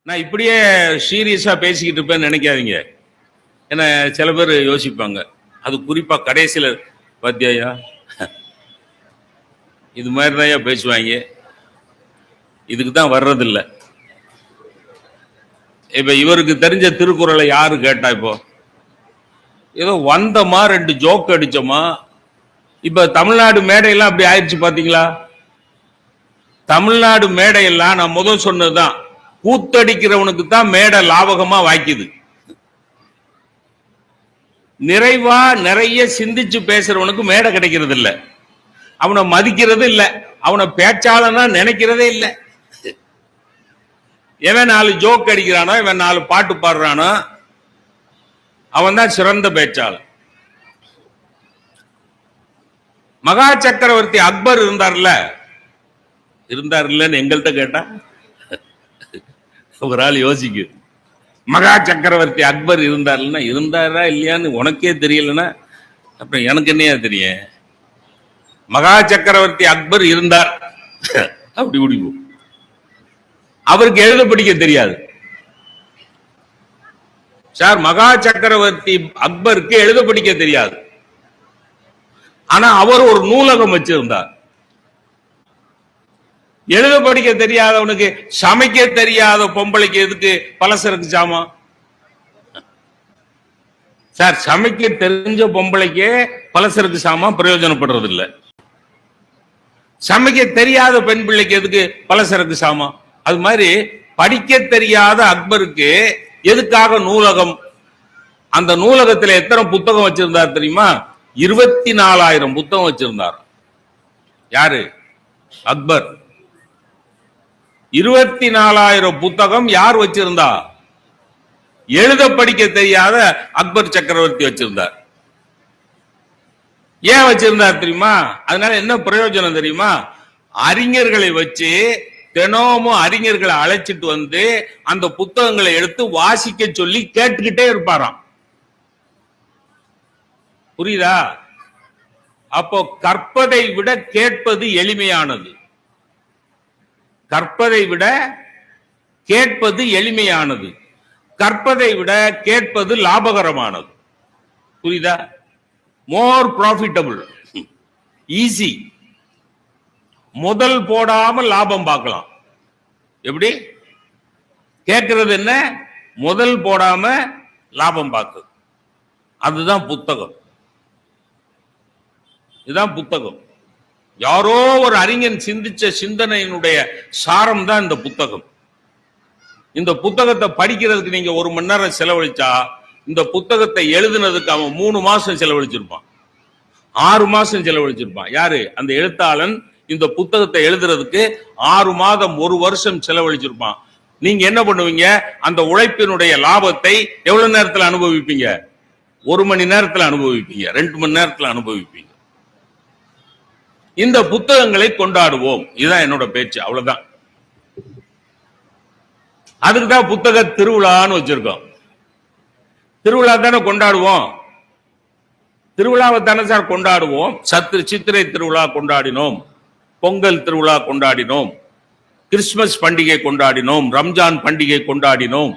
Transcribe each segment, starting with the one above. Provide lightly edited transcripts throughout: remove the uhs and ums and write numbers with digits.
நான் இப்படியே சீரியஸா பேசிக்கிட்டு இருப்பேன்னு நினைக்காதீங்க. ஏன்னா சில பேர் யோசிப்பாங்க, அது குறிப்பா கடைசியில் பாத்தியா இது மாதிரி தான் பேசுவாங்க, இதுக்கு தான் வர்றதில்ல. இப்ப இவருக்கு தெரிஞ்ச திருக்குறளை யாரு கேட்டா? இப்போ ஏதோ வந்தமா 2 ஜோக் அடிச்சோமா. இப்ப தமிழ்நாடு மேடையெல்லாம் அப்படி ஆயிடுச்சு பாத்தீங்களா? தமிழ்நாடு மேடையெல்லாம் நான் முதல் சொன்னதுதான், கூத்தடிக்கிறவனுக்கு தான் மேடை லாபகமா வாய்க்குது. நிறைவா நிறைய சிந்திச்சு பேசுறவனுக்கு மேடை கிடைக்கிறது இல்ல, அவனை மதிக்கிறது இல்ல, அவனை பேச்சாளனா நினைக்கிறதே இல்ல. எவன் 4 ஜோக் அடிக்கிறானோ, இவன் 4 பாட்டு பாடுறானோ, அவன் தான் சிறந்த பேச்சாளர். மகா சக்கரவர்த்தி அக்பர் இருந்தார்லன்னு எங்கள்கிட்ட கேட்டா ஒரு ஆள் யோசிக்கு. மகா சக்கரவர்த்தி அக்பர் இருந்தார்னா இருந்தாரா இல்லையான்னு உனக்கே தெரியலன்னா அப்புறம் எனக்கு என்னையா தெரியும்? மகா சக்கரவர்த்தி அக்பர் இருந்தார் அப்படி முடிவும். அவருக்கு எழுத படிக்க தெரியாது சார். மகா சக்கரவர்த்தி அக்பருக்கு எழுத படிக்க தெரியாது. ஆனா அவர் ஒரு நூலகம் வச்சிருந்தார். எழுத படிக்க தெரியாதவனுக்கு சமைக்க தெரியாத பொம்பளைக்கு எதுக்கு பலசரக்கு சாமான் சார்? சமைக்க தெரிஞ்ச பொம்பளைக்கு பலசரக்கு சாமான் பிரயோஜனப்படுறது இல்லை. சமைக்க தெரியாத பெண் பிள்ளைக்கு எதுக்கு பலசரக்கு சாமான்? அது மாதிரி படிக்க தெரியாத அக்பருக்கு எதுக்காக நூலகம்? அந்த நூலகத்தில் எத்தனை புத்தகம் வச்சிருந்தார் தெரியுமா? 24,000 புத்தகம் வச்சிருந்தார். யாரு? அக்பர். 24,000 புத்தகம் யார் வச்சிருந்தா? எழுத படிக்க தெரியாத அக்பர் சக்கரவர்த்தி வச்சிருந்தார். ஏன் வச்சிருந்தார் தெரியுமா? அதனால என்ன பிரயோஜனம் தெரியுமா? அறிஞர்களை வச்சு தினமும் அறிஞர்களை அழைச்சிட்டு வந்து அந்த புத்தகங்களை எடுத்து வாசிக்க சொல்லி கேட்டுக்கிட்டே இருப்பாராம். புரியுதா? அப்போ கற்பதை விட கேட்பது எளிமையானது. கற்பதை விட கேட்பது எளிமையானது. கற்பதை விட கேட்பது லாபகரமானது. புரியுதா? மோர் ப்ராஃபிட்டபிள், ஈஸி. முதல் போடாம லாபம் பார்க்கலாம். எப்படி? கேட்கிறது என்ன? முதல் போடாம லாபம் பார்க்குது. அதுதான் புத்தகம். இதுதான் புத்தகம். யாரோ ஒரு அறிஞன் சிந்திச்ச சிந்தனையினுடைய சாரம் தான் இந்த புத்தகம். இந்த புத்தகத்தை படிக்கிறதுக்கு நீங்க 1 மணி நேரம் செலவழிச்சா, இந்த புத்தகத்தை எழுதுனதுக்கு அவன் 3 மாசம் செலவழிச்சிருப்பான், 6 மாசம் செலவழிச்சிருப்பான். யாரு? அந்த எழுத்தாளன் இந்த புத்தகத்தை எழுதுறதுக்கு 6 மாதம் 1 வருஷம் செலவழிச்சிருப்பான். நீங்க என்ன பண்ணுவீங்க? அந்த உழைப்பினுடைய லாபத்தை எவ்வளவு நேரத்தில் அனுபவிப்பீங்க? 1 மணி நேரத்தில் அனுபவிப்பீங்க, 2 மணி நேரத்தில் அனுபவிப்பீங்க. இந்த புத்தகங்களை கொண்டாடுவோம். இதுதான் என்னோட பேச்சு. அவ்வளவுதான். அதுக்குதான் புத்தக திருவிழான்னு வச்சிருக்கோம். திருவிழா தானே கொண்டாடுவோம். திருவிழாவை தானே சார் கொண்டாடுவோம். சித்திரை திருவிழா கொண்டாடினோம், பொங்கல் திருவிழா கொண்டாடினோம், கிறிஸ்துமஸ் பண்டிகை கொண்டாடினோம், ரம்ஜான் பண்டிகை கொண்டாடினோம்.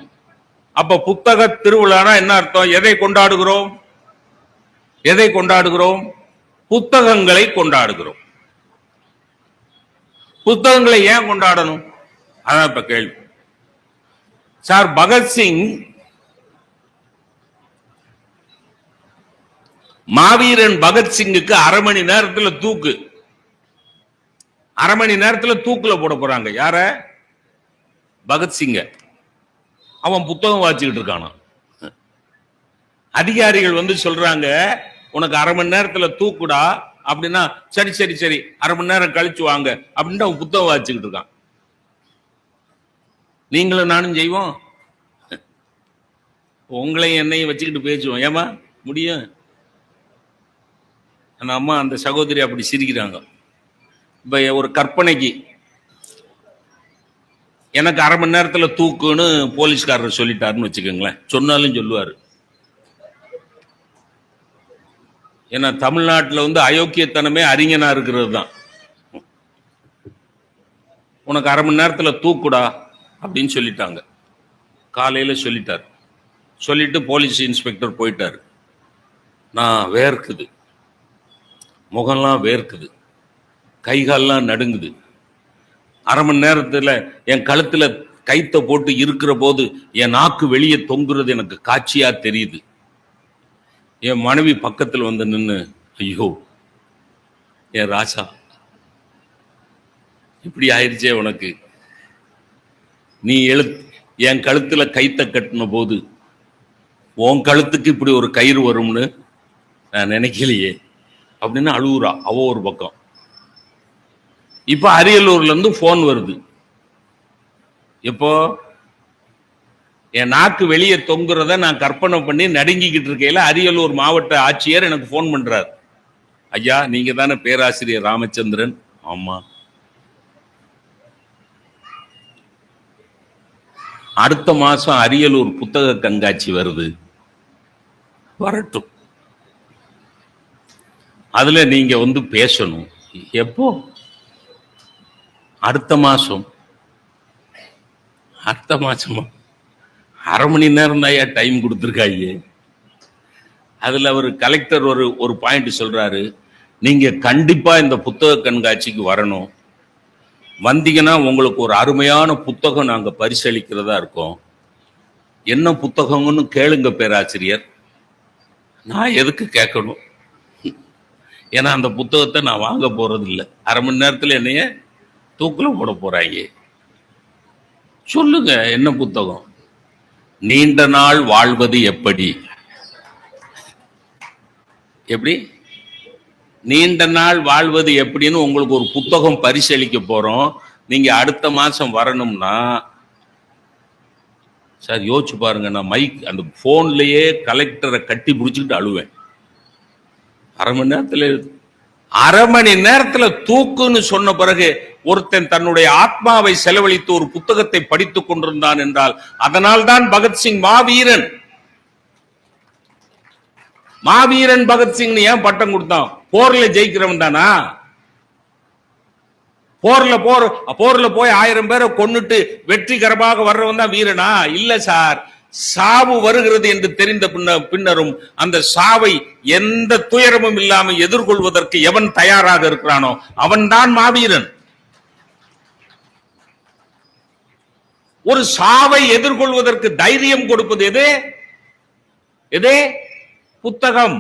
அப்ப புத்தக திருவிழானா என்ன அர்த்தம்? எதை கொண்டாடுகிறோம்? எதை கொண்டாடுகிறோம்? புத்தகங்களை கொண்டாடுகிறோம். புத்தகங்களை ஏன் கொண்டாடணும்? அதான் இப்ப கேள்வி. சார், பகத்சிங் மாவீரன் பகத்சிங்குக்கு 1/2 மணி நேரத்தில் தூக்கு. 1/2 மணி நேரத்தில் தூக்குல போட போறாங்க. யார? பகத்சிங்க. அவன் புத்தகம் வாசிக்கிட்டு இருக்கானா. அதிகாரிகள் வந்து சொல்றாங்க, உனக்கு 1/2 மணி நேரத்தில் தூக்குடா அப்படின்னா, சரி சரி சரி 1/2 மணி நேரம் கழிச்சு வாங்க அப்படின்னு அவன் புத்தகம் வாசிச்சுக்கிட்டு இருக்கான். நீங்களும் நானும் செய்வோம். உங்களையும் என்னையும் வச்சுக்கிட்டு பேசுவோம். ஏமா முடியும்? அந்த அம்மா, அந்த சகோதரி அப்படி சிரிக்கிறாங்க. இப்ப ஒரு கற்பனைக்கு எனக்கு 1/2 மணி நேரத்தில் தூக்குன்னு போலீஸ்காரர் சொல்லிட்டாருன்னு வச்சுக்கோங்களேன். சொன்னாலும் சொல்லுவாரு. ஏன்னா தமிழ்நாட்டில் வந்து அயோக்கியத்தனமே அறிஞனா இருக்கிறது தான். உனக்கு 1/2 மணி நேரத்தில் தூக்குடா அப்படின்னு சொல்லிட்டாங்க. காலையில சொல்லிட்டார். சொல்லிட்டு போலீஸ் இன்ஸ்பெக்டர் போயிட்டார். நான் வேர்க்குது, முகம்லாம் வேர்க்குது, கைகால்லாம் நடுங்குது. அரை மணி நேரத்தில் என் கழுத்துல கைத்தை போட்டு இருக்கிற போது என் நாக்கு வெளியே தொங்குறது எனக்கு காட்சியா தெரியுது. என் மனைவி பக்கத்தில் வந்து நின்று, ஐயோ என் ராசா இப்படி ஆயிடுச்சே உனக்கு, நீ என் கழுத்துல கைத்தை கட்டின போது உன் கழுத்துக்கு இப்படி ஒரு கயிறு வரும்னு நான் நினைக்கலையே அப்படின்னு அழுகுறா அவ ஒரு பக்கம். இப்ப அரியலூர்ல இருந்து போன் வருது. இப்போ என் நாக்கு வெளியே தொங்குறத நான் கற்பனை பண்ணி நடுங்கிக்கிட்டு இருக்கையில அரியலூர் மாவட்ட ஆட்சியர் எனக்கு போன் பண்றார். ஐயா, நீங்க தானே பேராசிரியர் ராமச்சந்திரன்? ஆமா. அடுத்த மாசம் அரியலூர் புத்தக கண்காட்சி வருது, வரட்டும், அதுல நீங்க வந்து பேசணும். எப்போ? அடுத்த மாசம். அடுத்த மாசமா? அரை மணி நேரம் தான் டைம் கொடுத்துருக்காங்க. அதுல அவர் கலெக்டர் ஒரு பாயிண்ட் சொல்றாரு, நீங்க கண்டிப்பா இந்த புத்தக கண்காட்சிக்கு வரணும், வந்தீங்கன்னா உங்களுக்கு ஒரு அருமையான புத்தகம் நாங்க பரிசளிக்கிறதா இருக்கோம். என்ன புத்தகம்னு கேளுங்க பேராசிரியர். நான் எதுக்கு கேட்கணும்? ஏன்னா அந்த புத்தகத்தை நான் வாங்க போறது இல்லை. அரை மணி நேரத்தில் என்னைய தூக்குல போட போறாங்க. சொல்லுங்க, என்ன புத்தகம்? நீண்ட நாள் வாழ்வது எப்படி? எப்படி நீண்ட நாள் வாழ்வது எப்படின்னு உங்களுக்கு ஒரு புத்தகம் பரிசளிக்க போறோம். நீங்க அடுத்த மாசம் வரணும்னா, சார் யோசிச்சு பாருங்க, நான் அந்த போன்லயே கலெக்டரை கட்டி பிடிச்சிக்கிட்டு அழுவேன். அரை மணி நேரத்துல தூக்குன்னு சொன்ன பிறகு ஒருத்தன் தன்னுடைய ஆத்மாவை செலவழித்து ஒரு புத்தகத்தை படித்துக் கொண்டிருந்தான் என்றால் அதனால் தான் பகத்சிங் மாவீரன். மாவீரன் பகத்சிங் ஏன் பட்டம் கொடுத்தான்? போர்ல ஜெயிக்கிறவன் தானா? போர்ல போய் 1000 பேரை கொன்னுட்டு வெற்றிகரமாக வர்றவன் தான் வீரனா? இல்ல சார். சாவு வருகிறது என்று தெரிந்த பின்னரும் அந்த சாவை எந்த துயரமும் இல்லாமல் எதிர்கொள்வதற்கு எவன் தயாராக இருக்கிறானோ அவன் தான் மாவீரன். ஒரு சாவை எதிர்கொள்வதற்கு தைரியம் கொடுப்பது எது? எது? புத்தகம்.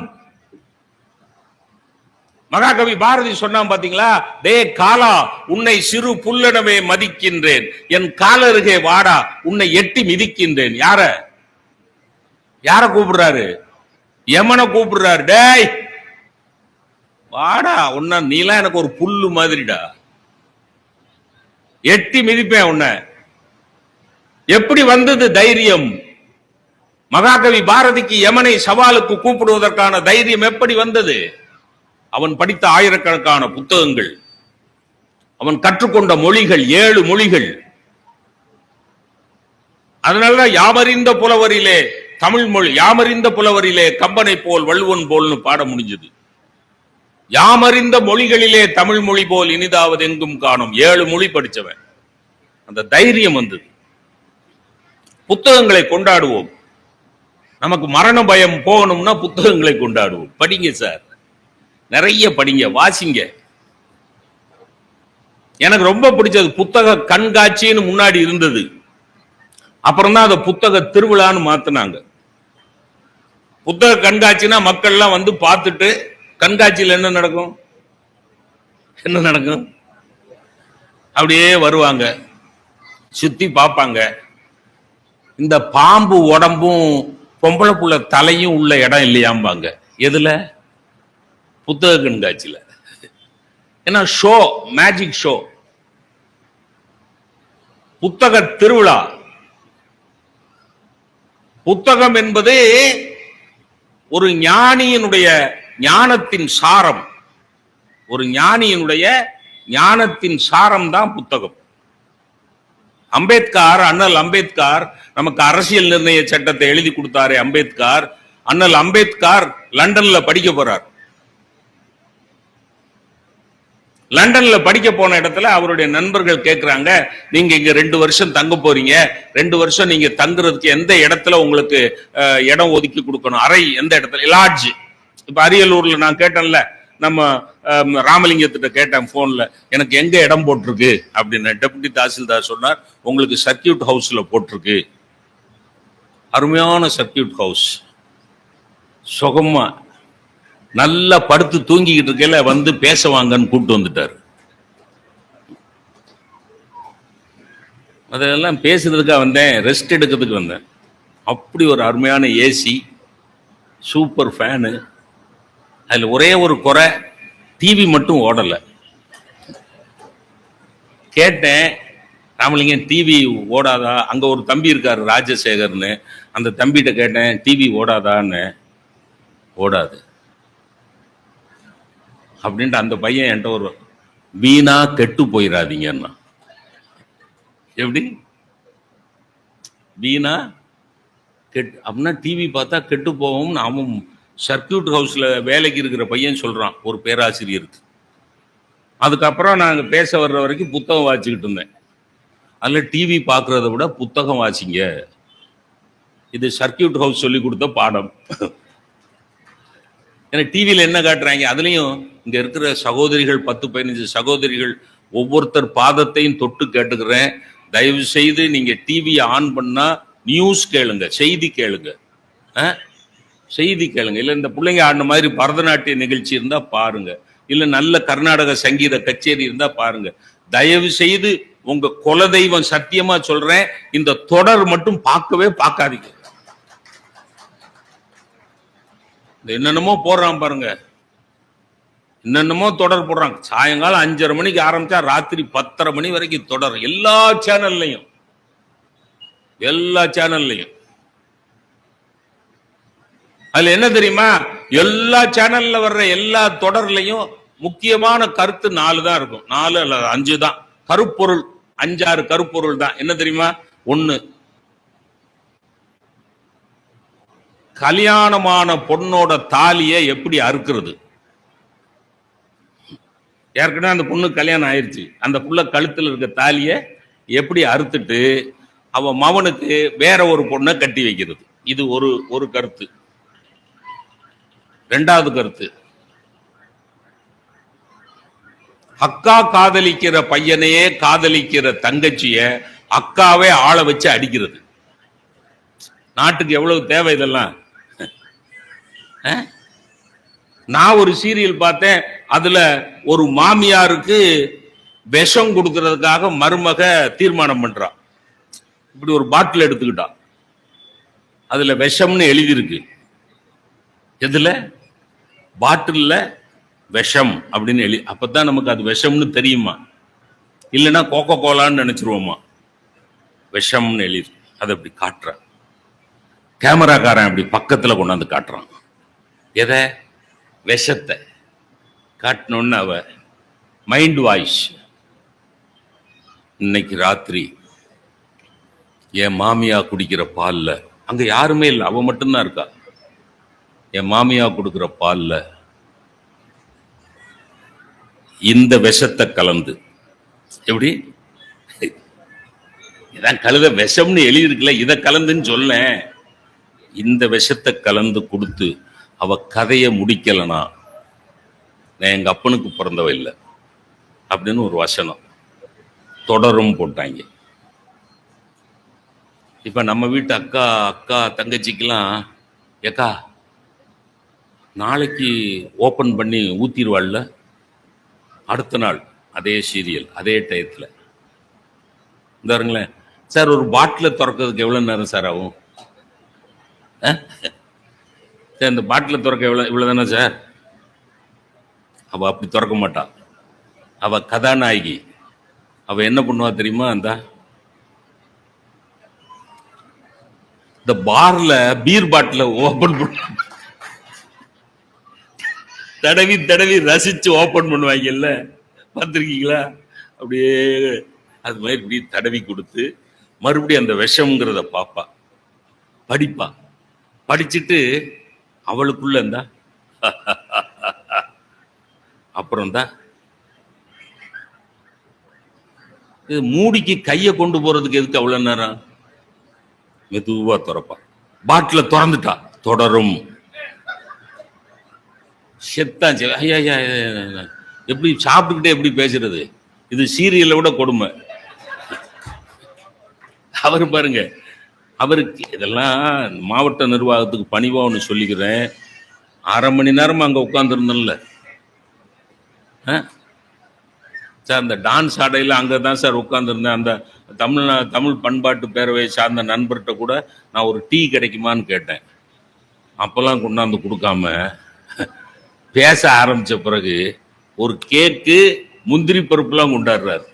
மகாகவி பாரதி சொன்னான் பாத்தீங்களா, டே காலா, உன்னை சிறு புல்லனவே மதிக்கின்றேன், என் காலருகே வாடா, உன்னை எட்டி மிதிக்கின்றேன். யார கூப்பிடுறாரு? யமனை கூப்பிடுறாரு. டேய் வாடா, உன்ன நீலாம் எனக்கு ஒரு புல்லு மாதிரிடா, எட்டி மிதிப்பேன் உன்னை. எப்படி வந்தது தைரியம்? மகாகவி பாரதிக்கு யமனை சவாலுக்கு கூப்பிடுவதற்கான தைரியம் எப்படி வந்தது? அவன் படித்த ஆயிரக்கணக்கான புத்தகங்கள், அவன் கற்றுக்கொண்ட மொழிகள், 7 மொழிகள். அதனாலதான் யாமறிந்த புலவரிலே தமிழ் மொழி, யாமறிந்த புலவரிலே கம்பனை போல் வள்ளுவன் போல்னு பாட முடிஞ்சது. யாமறிந்த மொழிகளிலே தமிழ் மொழி போல் இனிதாவது எங்கும் காணும். 7 மொழி படிச்சவன். அந்த தைரியம் வந்தது. புத்தகங்களை கொண்டாடுவோம். நமக்கு மரண பயம் போகணும்னா புத்தகங்களை கொண்டாடுவோம். படிங்க சார், நிறைய படிங்க, வாசிங்க. எனக்கு ரொம்ப பிடிச்சது புத்தக கண்காட்சின்னு முன்னாடி இருந்தது, அப்புறம் தான் அதை புத்தக திருவிழான்னு மாத்தினாங்க. புத்தக கண்காட்சினா மக்கள் எல்லாம் வந்து பார்த்துட்டு, கண்காட்சியில் என்ன நடக்கும்? அப்படியே வருவாங்க, சுத்தி பார்ப்பாங்க. இந்த பாம்பு உடம்பும் பொம்பளை புள்ள தலையும் உள்ள இடம் இல்லையாம்பாங்க. எதுல? புத்தக கண்காட்சியில. ஏன்னா ஷோ, மேஜிக் ஷோ, புத்தக திருவிழா. புத்தகம் என்பது ஒரு ஞானியினுடைய ஞானத்தின் சாரம். ஒரு ஞானியினுடைய ஞானத்தின் சாரம் தான் புத்தகம். அம்பேத்கர், அண்ணல் அம்பேத்கர் நமக்கு அரசியல் நிர்ணய சட்டத்தை எழுதி கொடுத்தாரே அம்பேத்கர், அண்ணல் அம்பேத்கர் லண்டன்ல படிக்க போறார். லண்டன்ல படிக்க போன இடத்துல அவருடைய நண்பர்கள் கேட்கிறாங்க, நீங்க இங்க 2 வருஷம் தங்க போறீங்க, 2 வருஷம் நீங்க தங்குறதுக்கு எந்த இடத்துல உங்களுக்கு இடம் ஒதுக்கி கொடுக்கணும், அறை எந்த இடத்துல, லாட்ஜ். இப்ப அரியலூர்ல நான் கேட்டேன்ல, நம்ம ராமலிங்கத்திட்ட கேட்டேன் போன்ல, எனக்கு எங்க இடம் போட்டிருக்கு அப்படின்னு. டெபுட்டி தாசில்தார் சொன்னார், உங்களுக்கு சர்க்கியூட் ஹவுஸ்ல போட்டிருக்கு. அருமையான சர்க்கியூட் ஹவுஸ், சுகமா நல்லா படுத்து தூங்கிக்கிட்டு இருக்கல வந்து பேசவாங்கன்னு கூப்பிட்டு வந்துட்டாரு. அதெல்லாம் பேசுறதுக்காக வந்தேன், ரெஸ்ட் எடுக்கிறதுக்கு வந்தேன். அப்படி ஒரு அருமையான ஏசி, சூப்பர் ஃபேனு. அதில் ஒரே ஒரு குறை, டிவி மட்டும் ஓடலை. கேட்டேன், ராமலிங்கம் டிவி ஓடாதா? அங்கே ஒரு தம்பி இருக்காரு ராஜசேகர்னு, அந்த தம்பிகிட்ட கேட்டேன், டிவி ஓடாதான்னு. ஓடாது அப்படின்ட்டு அந்த பையன் என்கிட்ட ஒரு, வீணா கெட்டு போயிடாதீங்கன்னா. எப்படி வீணா கெட்டு அப்படின்னா, டிவி பார்த்தா கெட்டு போவோம்னு அவன் சர்க்கியூட் ஹவுஸ்ல வேலைக்கு இருக்கிற பையன் சொல்றான், ஒரு பேராசிரியருக்கு. அதுக்கப்புறம் நாங்கள் பேச வர்ற வரைக்கும் புத்தகம் வாசிக்கிட்டு இருந்தேன். அதில் டிவி பார்க்கறத விட புத்தகம் வாசிங்க, இது சர்க்கியூட் ஹவுஸ் சொல்லி கொடுத்த பாடம். ஏன்னா டிவியில் என்ன காட்டுறாங்க, அதுலேயும் இங்கே இருக்கிற சகோதரிகள் 10-15 சகோதரிகள் ஒவ்வொருத்தர் பாதத்தையும் தொட்டு கேட்டுக்கிறேன், தயவு செய்து நீங்கள் டிவியை ஆன் பண்ணா நியூஸ் கேளுங்க, செய்தி கேளுங்க, செய்தி கேளுங்க. இல்லை இந்த பிள்ளைங்க ஆடின மாதிரி பரதநாட்டிய நிகழ்ச்சி இருந்தால் பாருங்க, இல்லை நல்ல கர்நாடக சங்கீத கச்சேரி இருந்தால் பாருங்க. தயவு செய்து உங்க குலதெய்வம் சத்தியமா சொல்றேன், இந்த தொடர் மட்டும் பார்க்கவே பார்க்காதீங்க. என்னென்னமோ போடுறான் பாருங்க, என்னென்னமோ தொடர் போடுறாங்க. சாயங்காலம் 5:30 மணிக்கு ஆரம்பிச்சா ராத்திரி 10:30 மணி வரைக்கும் தொடர், எல்லா சேனல்லையும். அதுல என்ன தெரியுமா, எல்லா சேனல்ல வர்ற எல்லா தொடர்லையும் முக்கியமான கருத்து 4 தான் இருக்கும், 4 அல்லது 5 தான் கருப்பொருள், 5-6 கருப்பொருள் தான். என்ன தெரியுமா? 1, கல்யாணமான பொண்ணோட தாலியை எப்படி அறுக்கிறது. ஏற்கனவே அந்த பொண்ணு கல்யாணம் ஆயிடுச்சு, அந்த புள்ள கழுத்துல இருக்க தாலியை எப்படி அறுத்துட்டு அவன் மவனுக்கு வேற ஒரு பொண்ணை கட்டி வைக்கிறது. இது ஒரு கருத்து. 2வது கருத்து, அக்கா காதலிக்கிற பையனையே காதலிக்கிற தங்கச்சிய அக்காவே ஆள வச்சு அடிக்கிறது. நாட்டுக்கு எவ்வளவு தேவை இதெல்லாம். நான் ஒரு சீரியல் பார்த்தேன், அதுல ஒரு மாமியாருக்கு விஷம் கொடுக்கறதுக்காக மருமக தீர்மானம் பண்றான். இப்படி ஒரு பாட்டில் எடுத்துக்கிட்டா, அதுல விஷம்னு எழுதியிருக்கு. எதுல? பாட்டில்ல விஷம் அப்படின்னு அப்பதான் நமக்கு அது விஷம்னு தெரியுமா, இல்லைன்னா கோகோ கோலான்னு நினைச்சிருவோமா. விஷம்னு எழுதி அதை அப்படி காட்டுறான். கேமராக்காரன் அப்படி பக்கத்துல கொண்டாந்து காட்டுறான். எதை? விஷத்தை காட்டணும்னு அவ மைண்ட் வாய்ஸ், இன்னைக்கு ராத்திரி என் மாமியா குடிக்கிற பால்ல, அங்க யாருமே இல்லை, அவ மட்டும்தான் இருக்கா, என் மாமியா கொடுக்கிற பால்ல இந்த விஷத்தை கலந்து, எப்படி இதான் கழுத விஷம்னு எழுதியிருக்குல்ல, இதை கலந்துன்னு சொல்ல, இந்த விஷத்தை கலந்து கொடுத்து அவ கதையை முடிக்கலனா நான் எங்க அப்பனுக்கு பிறந்தவ இல்லை அப்படின்னு ஒரு வசனம் தொடரும் போட்டாங்க. இப்ப நம்ம வீட்டு அக்கா தங்கச்சிக்கெல்லாம், ஏக்கா நாளைக்கு ஓபன் பண்ணி ஊத்திடுவாள்ல, அடுத்த நாள் அதே சீரியல் அதே டயத்துல இந்தாருங்களேன் சார், ஒரு பாட்டில் திறக்கிறதுக்கு எவ்வளவு நேரம் சார் ஆகும் சார்? இந்த பாட்டில் திறக்க இவ்வளவு தானே சார்? அவ அப்படி திறக்க மாட்டா, அவ கதாநாயகி. அவ என்ன பண்ணுவா தெரியுமா, இந்த பார்ல பீர் பாட்டில ஓபன் பண்ண தடவி தடவி ரசிச்சு ஓபன் பண்ணுவாங்கல்ல, பார்த்துருக்கீங்களா? அப்படியே அது மாதிரி இப்படி தடவி கொடுத்து மறுபடியும் அந்த விஷம்ங்கிறத பாப்பா, படிப்பா, படிச்சுட்டு அவளுக்குள்ள இருந்தா அப்புறம் தான் இது மூடிக்கு கையை கொண்டு போறதுக்கு எதுக்கு அவ்வளவு நேரம்? மெதுவா திறப்பா. பாட்டில திறந்துட்டா தொடரும். செத்தான். ஐயா ஐயா, எப்படி சாப்பிட்டுக்கிட்டே எப்படி பேசுறது? இது சீரியலை விட கொடுமை. அவரு பாருங்க, அவருக்கு இதெல்லாம் மாவட்ட நிர்வாகத்துக்கு பணிவா ஒன்று சொல்லிக்கிறேன். 1/2 மணி நேரம் அங்க உட்கார்ந்துருந்தோம்ல சார், அந்த டான்ஸ் ஆடையில் அங்கே தான் சார் உட்காந்துருந்தேன். அந்த தமிழ் பண்பாட்டு பேரவையை சார்ந்த நண்பர்கிட்ட கூட நான் ஒரு டீ கிடைக்குமான்னு கேட்டேன். அப்போல்லாம் கொண்டாந்து கொடுக்காம பேச ஆரம்பித்த பிறகு ஒரு கேக்கு முந்திரி பருப்புலாம் கொண்டாடுறாரு.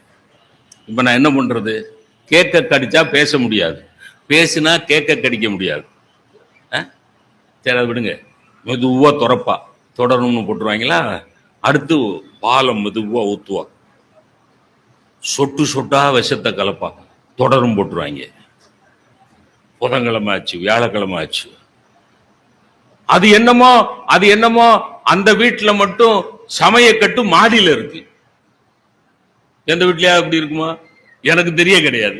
இப்போ நான் என்ன பண்ணுறது? கேக்கை கடிச்சா பேச முடியாது, பேசுனா கேக்கை கடிக்க முடியாது. சரி, அதை விடுங்க. மெதுவாக துறப்பா தொடரணும்னு போட்டுருவாங்களா. அடுத்து பாலம் மெதுவாக ஊற்றுவா, சொட்டு சொட்டா விஷத்தை கலப்பா, தொடரும் போட்டுருவாங்க. புதன்கிழமை ஆச்சு, வியாழக்கிழமை ஆச்சு. அது என்னமோ அந்த வீட்டில் மட்டும் சமயக்கட்டு மாடியில் இருக்கு. எந்த வீட்லயா அப்படி இருக்குமா? எனக்கு தெரிய கிடையாது.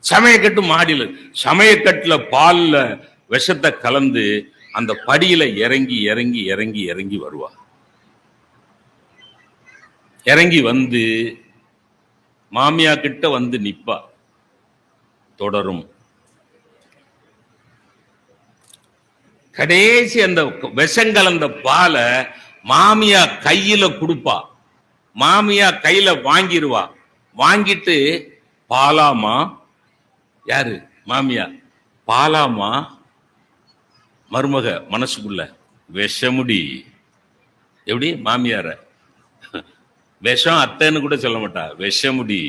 சமயக்கட்டு மாடியில், சமயக்கட்டுல பால்ல விஷத்தை கலந்து அந்த படியில இறங்கி இறங்கி இறங்கி இறங்கி வருவா. இறங்கி வந்து மாமியா கிட்ட வந்து நிப்பா, தொடரும். கடைசி அந்த விஷங்கலந்த பாலை மாமியா கையில கொடுப்பா. மாமியா கையில வாங்கிடுவா. வாங்கிட்டு பாலாமா, யாரு மாமியா, பாலாமா மருமக மனசுக்குள்ள விஷமுடி. எப்படி மாமியார விஷம் அத்தைன்னு கூட சொல்ல மாட்டா, விஷமுடி,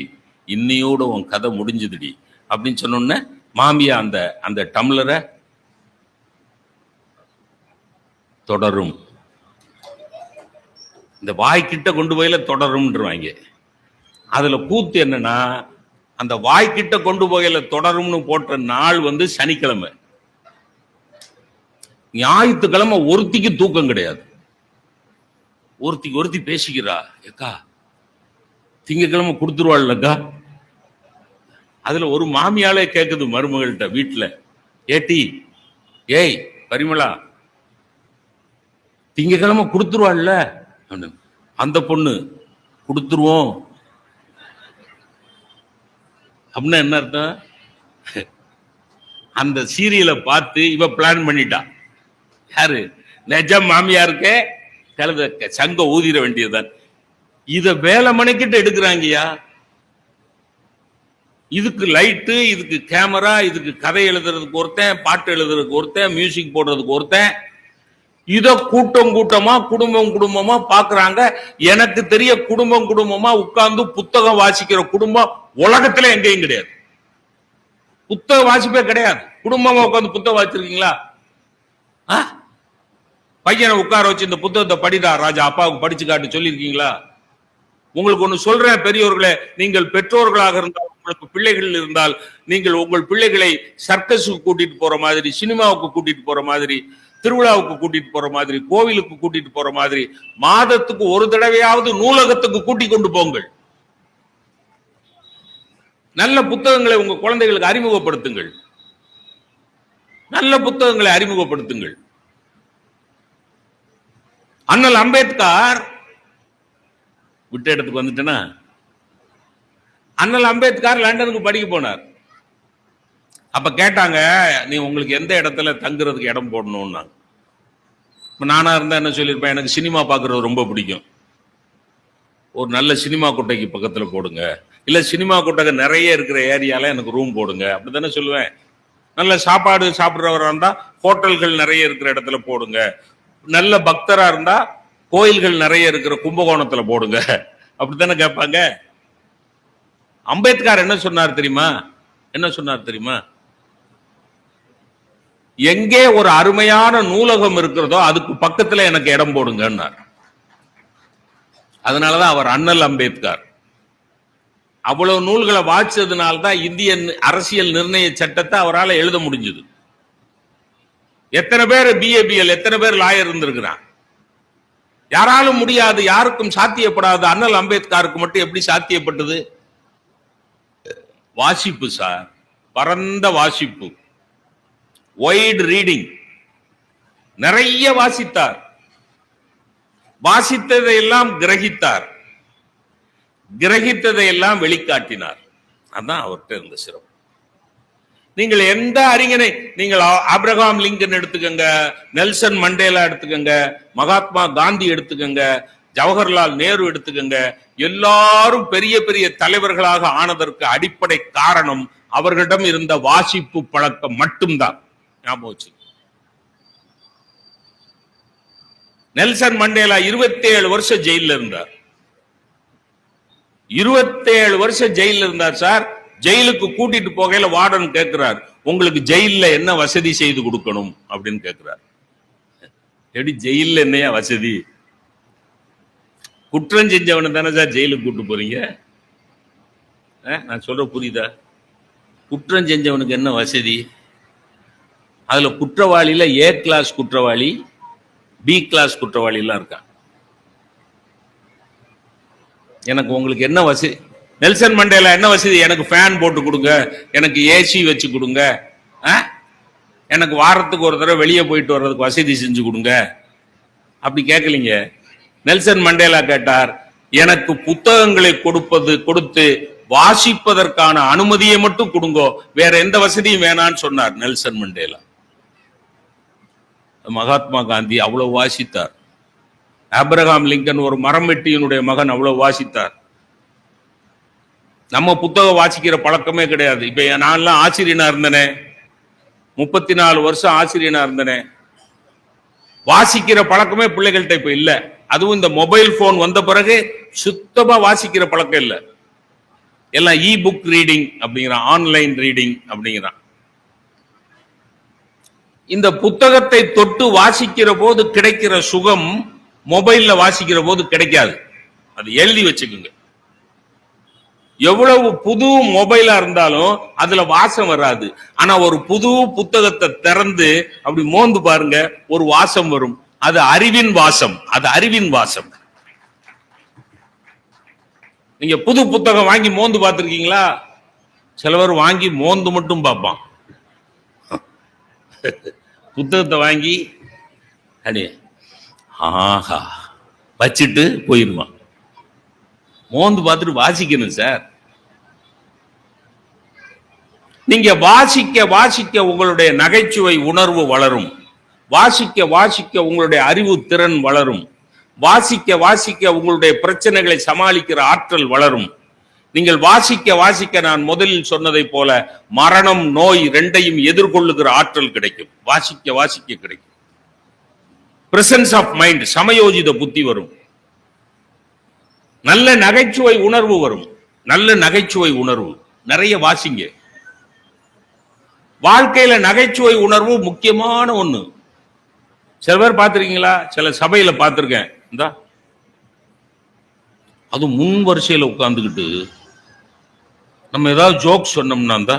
இன்னையோட உன் கதை முடிஞ்சதுடி அப்படின்னு சொன்னோன்ன மாமியா அந்த அந்த டம்ளரை தொடரும். இந்த வாய்க்கிட்ட கொண்டு போயில தொடரும்ன்றவாங்க. அதுல கூத்து என்னன்னா, அந்த வாய்க்கிட்ட கொண்டு போயில தொடரும்னு போட்ட நாள் சனிக்கிழமை. ஞாயிற்றுக்கிழமை ஒருத்திக்கு தூக்கம் கிடையாது. ஒருத்தி பேசிக்கிறா, ஏக்கா திங்கக்கிழமை கொடுத்துருவாள்லக்கா. அதுல ஒரு மாமியாலே கேக்குது மருமகள்கிட்ட வீட்டுல, ஏட்டி ஏய் பரிமளா திங்கக்கிழமை கொடுத்துருவாள்ல. அந்த பொண்ணு கொடுத்துருவோம் அப்படின்னா என்ன அர்த்தம்? அந்த சீரியலை பார்த்து இவ பிளான் பண்ணிட்டா. யாரு? நிஜம் மாமியாருக்கு கழுத சங்க ஊதிர வேண்டியதுதான். இத வேலை மணிக்கிட்டு எடுக்கிறாங்கயா. இதுக்கு லைட்டு, இதுக்கு கேமரா, இதுக்கு கதை எழுதுறதுக்கு ஒருத்தன், பாட்டு எழுதுறதுக்கு ஒருத்தன், மியூசிக் போடுறதுக்கு ஒருத்தன். இத கூட்டம் கூட்டமா குடும்பமா பாக்குறாங்க. எனக்கு தெரிய குடும்பமா உட்கார்ந்து புத்தகம் வாசிக்கிற குடும்பம் உலகத்துல எங்கேயும் கிடையாது. புத்தக வாசிப்பே கிடையாது. குடும்பமா உட்கார்ந்து புத்தகம் வாசிச்சிருக்கீங்களா? பையனை உட்கார வச்சு இந்த புத்தகத்தை படிடா ராஜா, அப்பாவுக்கு படிச்சு காட்டு சொல்லியிருக்கீங்களா? உங்களுக்கு ஒண்ணு சொல்றேன் பெரியோர்களே, நீங்கள் பெற்றோர்களாக இருந்தால், உங்களுக்கு பிள்ளைகள் இருந்தால், நீங்கள் உங்கள் பிள்ளைகளை சர்க்கஸுக்கு கூட்டிட்டு போற மாதிரி, சினிமாவுக்கு கூட்டிட்டு போற மாதிரி, திருவிழாவுக்கு கூட்டிட்டு போற மாதிரி, கோவிலுக்கு கூட்டிட்டு போற மாதிரி, மாதத்துக்கு ஒரு தடவையாவது நூலகத்துக்கு கூட்டிக் கொண்டு போங்கள். நல்ல புத்தகங்களை உங்க குழந்தைகளுக்கு அறிமுகப்படுத்துங்கள். நல்ல புத்தகங்களை அறிமுகப்படுத்துங்கள். அண்ணல் அம்பேத்கர் விட்ட இடத்துக்கு வந்துட்டேன்னா, அண்ணல் அம்பேத்கர் லண்டனுக்கு படிக்க போனார். அப்ப கேட்டாங்க, நீ உங்களுக்கு எந்த இடத்துல தங்குறதுக்கு இடம் போடணும்னா, நானா இருந்தா என்ன சொல்லியிருப்பேன், எனக்கு சினிமா பார்க்கறது ரொம்ப பிடிக்கும், ஒரு நல்ல சினிமா கொட்டைக்கு பக்கத்துல போடுங்க, இல்ல சினிமா கொட்டகை நிறைய இருக்கிற ஏரியால எனக்கு ரூம் போடுங்க, அப்படித்தானே சொல்லுவேன். நல்ல சாப்பாடு சாப்பிட்றவரா இருந்தா ஹோட்டல்கள் நிறைய இருக்கிற இடத்துல போடுங்க, நல்ல பக்தரா இருந்தா கோயில்கள் நிறைய இருக்கிற கும்பகோணத்துல போடுங்க, அப்படித்தானே கேட்பாங்க. அம்பேத்கர் என்ன சொன்னார் தெரியுமா? எங்கே ஒரு அருமையான நூலகம் இருக்கிறதோ அதுக்கு பக்கத்துல எனக்கு இடம் போடுங்கன்னார். அதனாலதான் அவர் அண்ணல் அம்பேத்கர். அவ்வளவு நூல்களை வாசிச்சதுனால்தான் இந்திய அரசியல் நிர்ணய சட்டத்தை அவரால் எழுத முடிஞ்சது. எத்தனை பேர் BABL, எத்தனை பேர் லாயர் இருந்திருக்கிறான்? யாராலும் முடியாது, யாருக்கும் சாத்தியப்படாது. அண்ணல் அம்பேத்கருக்கு மட்டும் எப்படி சாத்தியப்பட்டது? வாசிப்பு சார், பரந்த வாசிப்பு, வைட் ரீடிங். நிறைய வாசித்தார், வாசித்ததையெல்லாம் கிரகித்தார், கிரகித்ததையெல்லாம் வெளிக்காட்டினார். அதான் அவர்கிட்ட இருந்த சிறப்பு. நீங்கள் எந்த அறிஞனை, நீங்கள் ஆபிரகாம் லிங்கன் எடுத்துக்கங்க, நெல்சன் மண்டேலா எடுத்துக்கங்க, மகாத்மா காந்தி எடுத்துக்கங்க, ஜவஹர்லால் நேரு எடுத்துக்கங்க, எல்லாரும் பெரிய பெரிய தலைவர்களாக ஆனதற்கு அடிப்படை காரணம் அவர்களிடம் இருந்த வாசிப்பு பழக்கம் மட்டும்தான். ஞாபகம் வச்சு. நெல்சன் மண்டேலா 27 வருஷம் ஜெயில இருந்தார். 27 வருஷம் ஜெயில இருந்தார் சார். ஜெயிலுக்கு கூட்டிட்டு போகையில வார்டன் கேட்கிறார், உங்களுக்கு ஜெயில என்ன வசதி செய்து கொடுக்கணும் அப்படின்னு கேட்கிறார். எப்படி ஜெயில என்னையா வசதி? குற்றம் செஞ்சவனை தானே சார் ஜெயிலுக்கு கூட்டு போறீங்க? நான் சொல்ற புரியுதா? குற்றம் செஞ்சவனுக்கு என்ன வசதி? அதுல குற்றவாளியில ஏ கிளாஸ் குற்றவாளி, பி கிளாஸ் குற்றவாளி எல்லாம் இருக்கான். எனக்கு உங்களுக்கு என்ன வசதி? நெல்சன் மண்டேலா என்ன வசதி? எனக்கு ஃபேன் போட்டு கொடுங்க, எனக்கு ஏசி வச்சு கொடுங்க, எனக்கு வாரத்துக்கு ஒரு தடவை வெளியே போயிட்டு வர்றதுக்கு வசதி செஞ்சு கொடுங்க. அப்படி கேட்கலீங்க. நெல்சன் மண்டேலா கேட்டார், எனக்கு புத்தகங்களை கொடுத்து வாசிப்பதற்கான அனுமதியை மட்டும் கொடுங்கோ, வேற எந்த வசதியும் வேணான்னு சொன்னார் நெல்சன் மண்டேலா. மகாத்மா காந்தி அவ்வளவு வாசித்தார். ஆபிரகாம் லிங்கன் ஒரு மரம் வெட்டியினுடைய மகன், அவ்வளவு வாசித்தார். நம்ம புத்தகம் வாசிக்கிற பழக்கமே கிடையாது. இப்ப நான்லாம் ஆசிரியனா இருந்தனே, 34 வருஷம் ஆசிரியனா இருந்தனே, வாசிக்கிற பழக்கமே பிள்ளைகள்கிட்ட இப்ப இல்ல. அதுவும் இந்த மொபைல் போன் வந்த பிறகு சுத்தமா வாசிக்கிற பழக்கம் இல்ல. எல்லாம் இ புக் ரீடிங் அப்படிங்கிறான், ஆன்லைன் ரீடிங் அப்படிங்கிறான். இந்த புத்தகத்தை தொட்டு வாசிக்கிற போது கிடைக்கிற சுகம் மொபைல்ல வாசிக்கிற போது கிடைக்காது. அது எழுதி வச்சுக்குங்க. எவ்வளவு புது மொபைலா இருந்தாலும் அதுல வாசம் வராது. ஆனா ஒரு புது புத்தகத்தை திறந்து அப்படி மோந்து பாருங்க, ஒரு வாசம் வரும். அது அறிவின் வாசம். அது அறிவின் வாசம். நீங்க புது புத்தகம் வாங்கி மோந்து பார்த்திருக்கீங்களா? சிலவர் வாங்கி மோந்து மட்டும் பார்ப்பான். புத்தகத்தை வாங்கி அடே ஆஹா வச்சுட்டு போயிருவான். மோந்து பார்த்துட்டு வாசிக்கணும் சார். நீங்க வாசிக்க வாசிக்க உங்களுடைய நகைச்சுவை உணர்வு வளரும். வாசிக்க வாசிக்க உங்களுடைய அறிவு திறன் வளரும். வாசிக்க வாசிக்க உங்களுடைய பிரச்சனைகளை சமாளிக்கிற ஆற்றல் வளரும். நீங்கள் வாசிக்க வாசிக்க நான் முதலில் சொன்னதை போல மரணம், நோய் ரெண்டையும் எதிர்கொள்ளுகிற ஆற்றல் கிடைக்கும். வாசிக்க வாசிக்க கிடைக்கும். பிரசன்ஸ் ஆஃப் மைண்ட், சமயோஜித புத்தி வரும். நல்ல நகைச்சுவை உணர்வு வரும். நல்ல நகைச்சுவை உணர்வு நிறைய வாசிங்க. வாழ்க்கையில நகைச்சுவை உணர்வு முக்கியமான ஒண்ணு. சில பேர் பார்த்திருக்கீங்களா? சில சபையில பார்த்திருக்கேன். அது முன் வரிசையில உட்கார்ந்துக்கிட்டு நம்ம ஏதாவது ஜோக் சொன்னோம்னா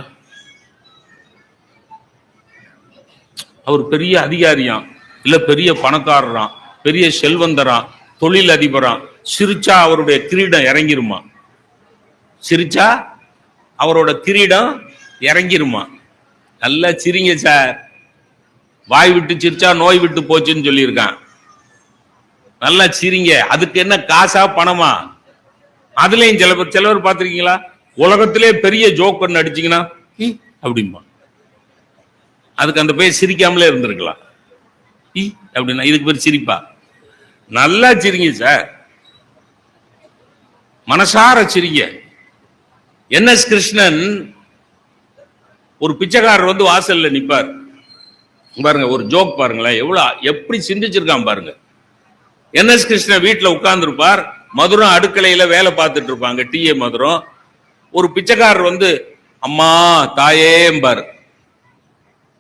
அவர் பெரிய அதிகாரியாம், இல்ல பெரிய பணக்காரராம், பெரிய செல்வந்தராம், தொழில் அதிபராம், சிரிச்சா அவருடைய கிரீடம் இறங்கிருமா. சிரிச்சா அவரோட கிரீடம் இறங்கிருமா. நல்லா சிரிங்க சார். வாய் விட்டு சிரிச்சா நோய் விட்டு போச்சுன்னு சொல்லியிருக்கான். நல்லா சிரிங்க. அதுக்கு என்ன காசா பணமா? அதுலயும் சிலவர் பார்த்திருக்கீங்களா? உலகத்திலே பெரிய ஜோக் பண்ண அடிச்சீங்கன்னா அப்படிமா. அதுக்கு அந்த பேர் சிரிக்காமலே இருந்திருக்கலாம். அப்படின்னா இதுக்கு பேர் சிரிப்பா? நல்லா சிரிங்க சார், மனசார சிரிங்க. NS கிருஷ்ணன் ஒரு பிச்சைக்காரர் வந்து வாசல்ல நிப்பார் பாருங்க. ஒரு ஜோக் பாருங்களேன், எப்படி சிந்திச்சிருக்கான் பாருங்க. NS கிருஷ்ணன் வீட்டுல உட்கார்ந்து இருப்பார். மதுரம் அடுக்கலையில வேலை பார்த்துட்டு இருப்பாங்க, டிஏ மதுரம். ஒரு பிச்சைக்காரர் வந்து அம்மா தாயேம்பார்.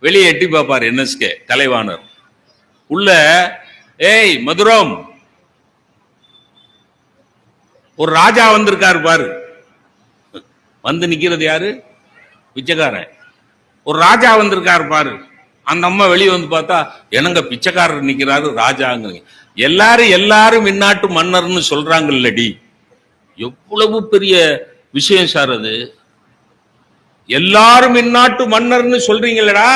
வெளியே எட்டி பார்ப்பார் NSK கலைவாணர். உள்ள ஏய் மதுரம், ஒரு ராஜா வந்திருக்காரு பாரு. வந்து நிக்கிறது யாரு? பிச்சைக்காரன். ஒரு ராஜா வந்திருக்காரு பாரு. அந்த அம்மா வெளியே வந்து பார்த்தா என்னங்க பிச்சைக்காரர் நிக்கிறாரு ராஜாங்க. எல்லாரும் இந்நாட்டு மன்னர்னு சொல்றாங்கல்லடி. எவ்வளவு பெரிய விஷயம் சார் அது. எல்லாரும் இந்நாட்டு மன்னர்னு சொல்றீங்களடா,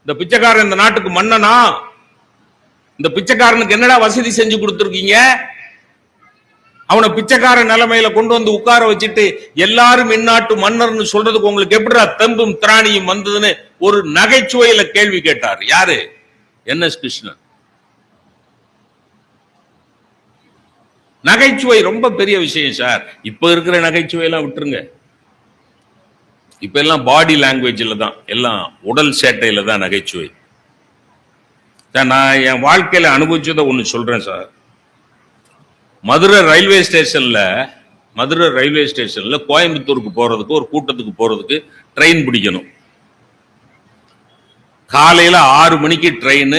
இந்த பிச்சைக்காரன் இந்த நாட்டுக்கு மன்னனா? இந்த பிச்சைக்காரனுக்கு என்னடா வசதி செஞ்சு கொடுத்துருக்கீங்க? அவனை பிச்சைக்கார நிலைமையில கொண்டு வந்து உட்கார வச்சுட்டு எல்லாரும் இந்நாட்டு மன்னர்னு சொல்றதுக்கு உங்களுக்கு எப்படிடா தெம்பும் திராணியும் வந்ததுன்னு ஒரு நகைச்சுவையில கேள்வி கேட்டார். யாரு? NS கிருஷ்ணன். நகைச்சுவை ரொம்ப பெரிய விஷயம் சார். இப்ப இருக்கிற நகைச்சுவை எல்லாம் விட்டுருங்க. இப்ப எல்லாம் பாடி லாங்குவேஜ்ல தான், எல்லாம் உடல் சேட்டையில தான் நகைச்சுவை. நான் என் வாழ்க்கையில அனுபவிச்சதை ஒண்ணு சொல்றேன் சார். மதுரை ரயில்வே ஸ்டேஷன்ல கோயம்புத்தூருக்கு போறதுக்கு, ஒரு கூட்டத்துக்கு போறதுக்கு ட்ரெயின் பிடிக்கணும். காலையில 6 மணிக்கு ட்ரெயின்.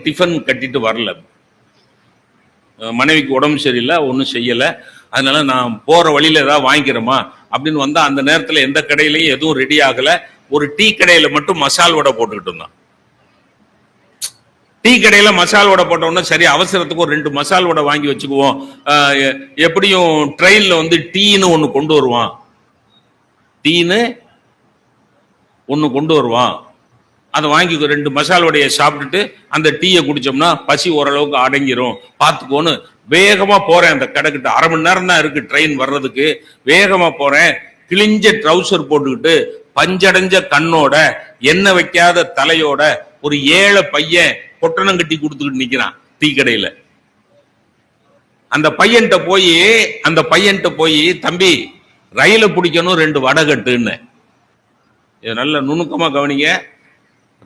டிஃபன் கட்டிட்டு வரல, மனைவிக்கு உடம்பு சரியில்லை, ஒன்றும் செய்யல. அதனால நான் போற வழியில ஏதாவது வாங்கிக்கிறோமா அப்படின்னு வந்தா அந்த நேரத்தில் எந்த கடையிலையும் எதுவும் ரெடி ஆகல. ஒரு டீ கடையில மட்டும் மசால் வடை போட்டுக்கிட்டு இருந்தான். டீ கடையில மசால் வடை போட்டோம்னா சரி, அவசரத்துக்கு ஒரு 2 மசால் வடை வாங்கி வச்சுக்குவோம், எப்படியும் ட்ரெயின்ல வந்து டீன்னு ஒன்று கொண்டு வருவான், அதை வாங்கி 2 மசால் வடையை சாப்பிட்டுட்டு அந்த டீயை குடிச்சோம்னா பசி ஓரளவுக்கு அடங்கிரும், பார்த்துக்கோன்னு வேகமா போறேன் அந்த கடைக்கிட்ட. 1/2 மணி நேரம் தான் இருக்கு ட்ரெயின் வர்றதுக்கு. வேகமா போறேன், கிழிஞ்ச ட்ரௌசர் போட்டுக்கிட்டு, பஞ்சடைஞ்ச கண்ணோட, எண்ணெய் வைக்காத தலையோட ஒரு ஏழை பையன் பொட்டணம் கட்டி கொடுத்துக்கிட்டு நிக்கிறான் டீ கடையில. அந்த பையன்கிட்ட போய் தம்பி ரயில பிடிக்கணும் 2 வடை கட்டுன்னு. இது நல்ல நுணுக்கமா கவனிங்க.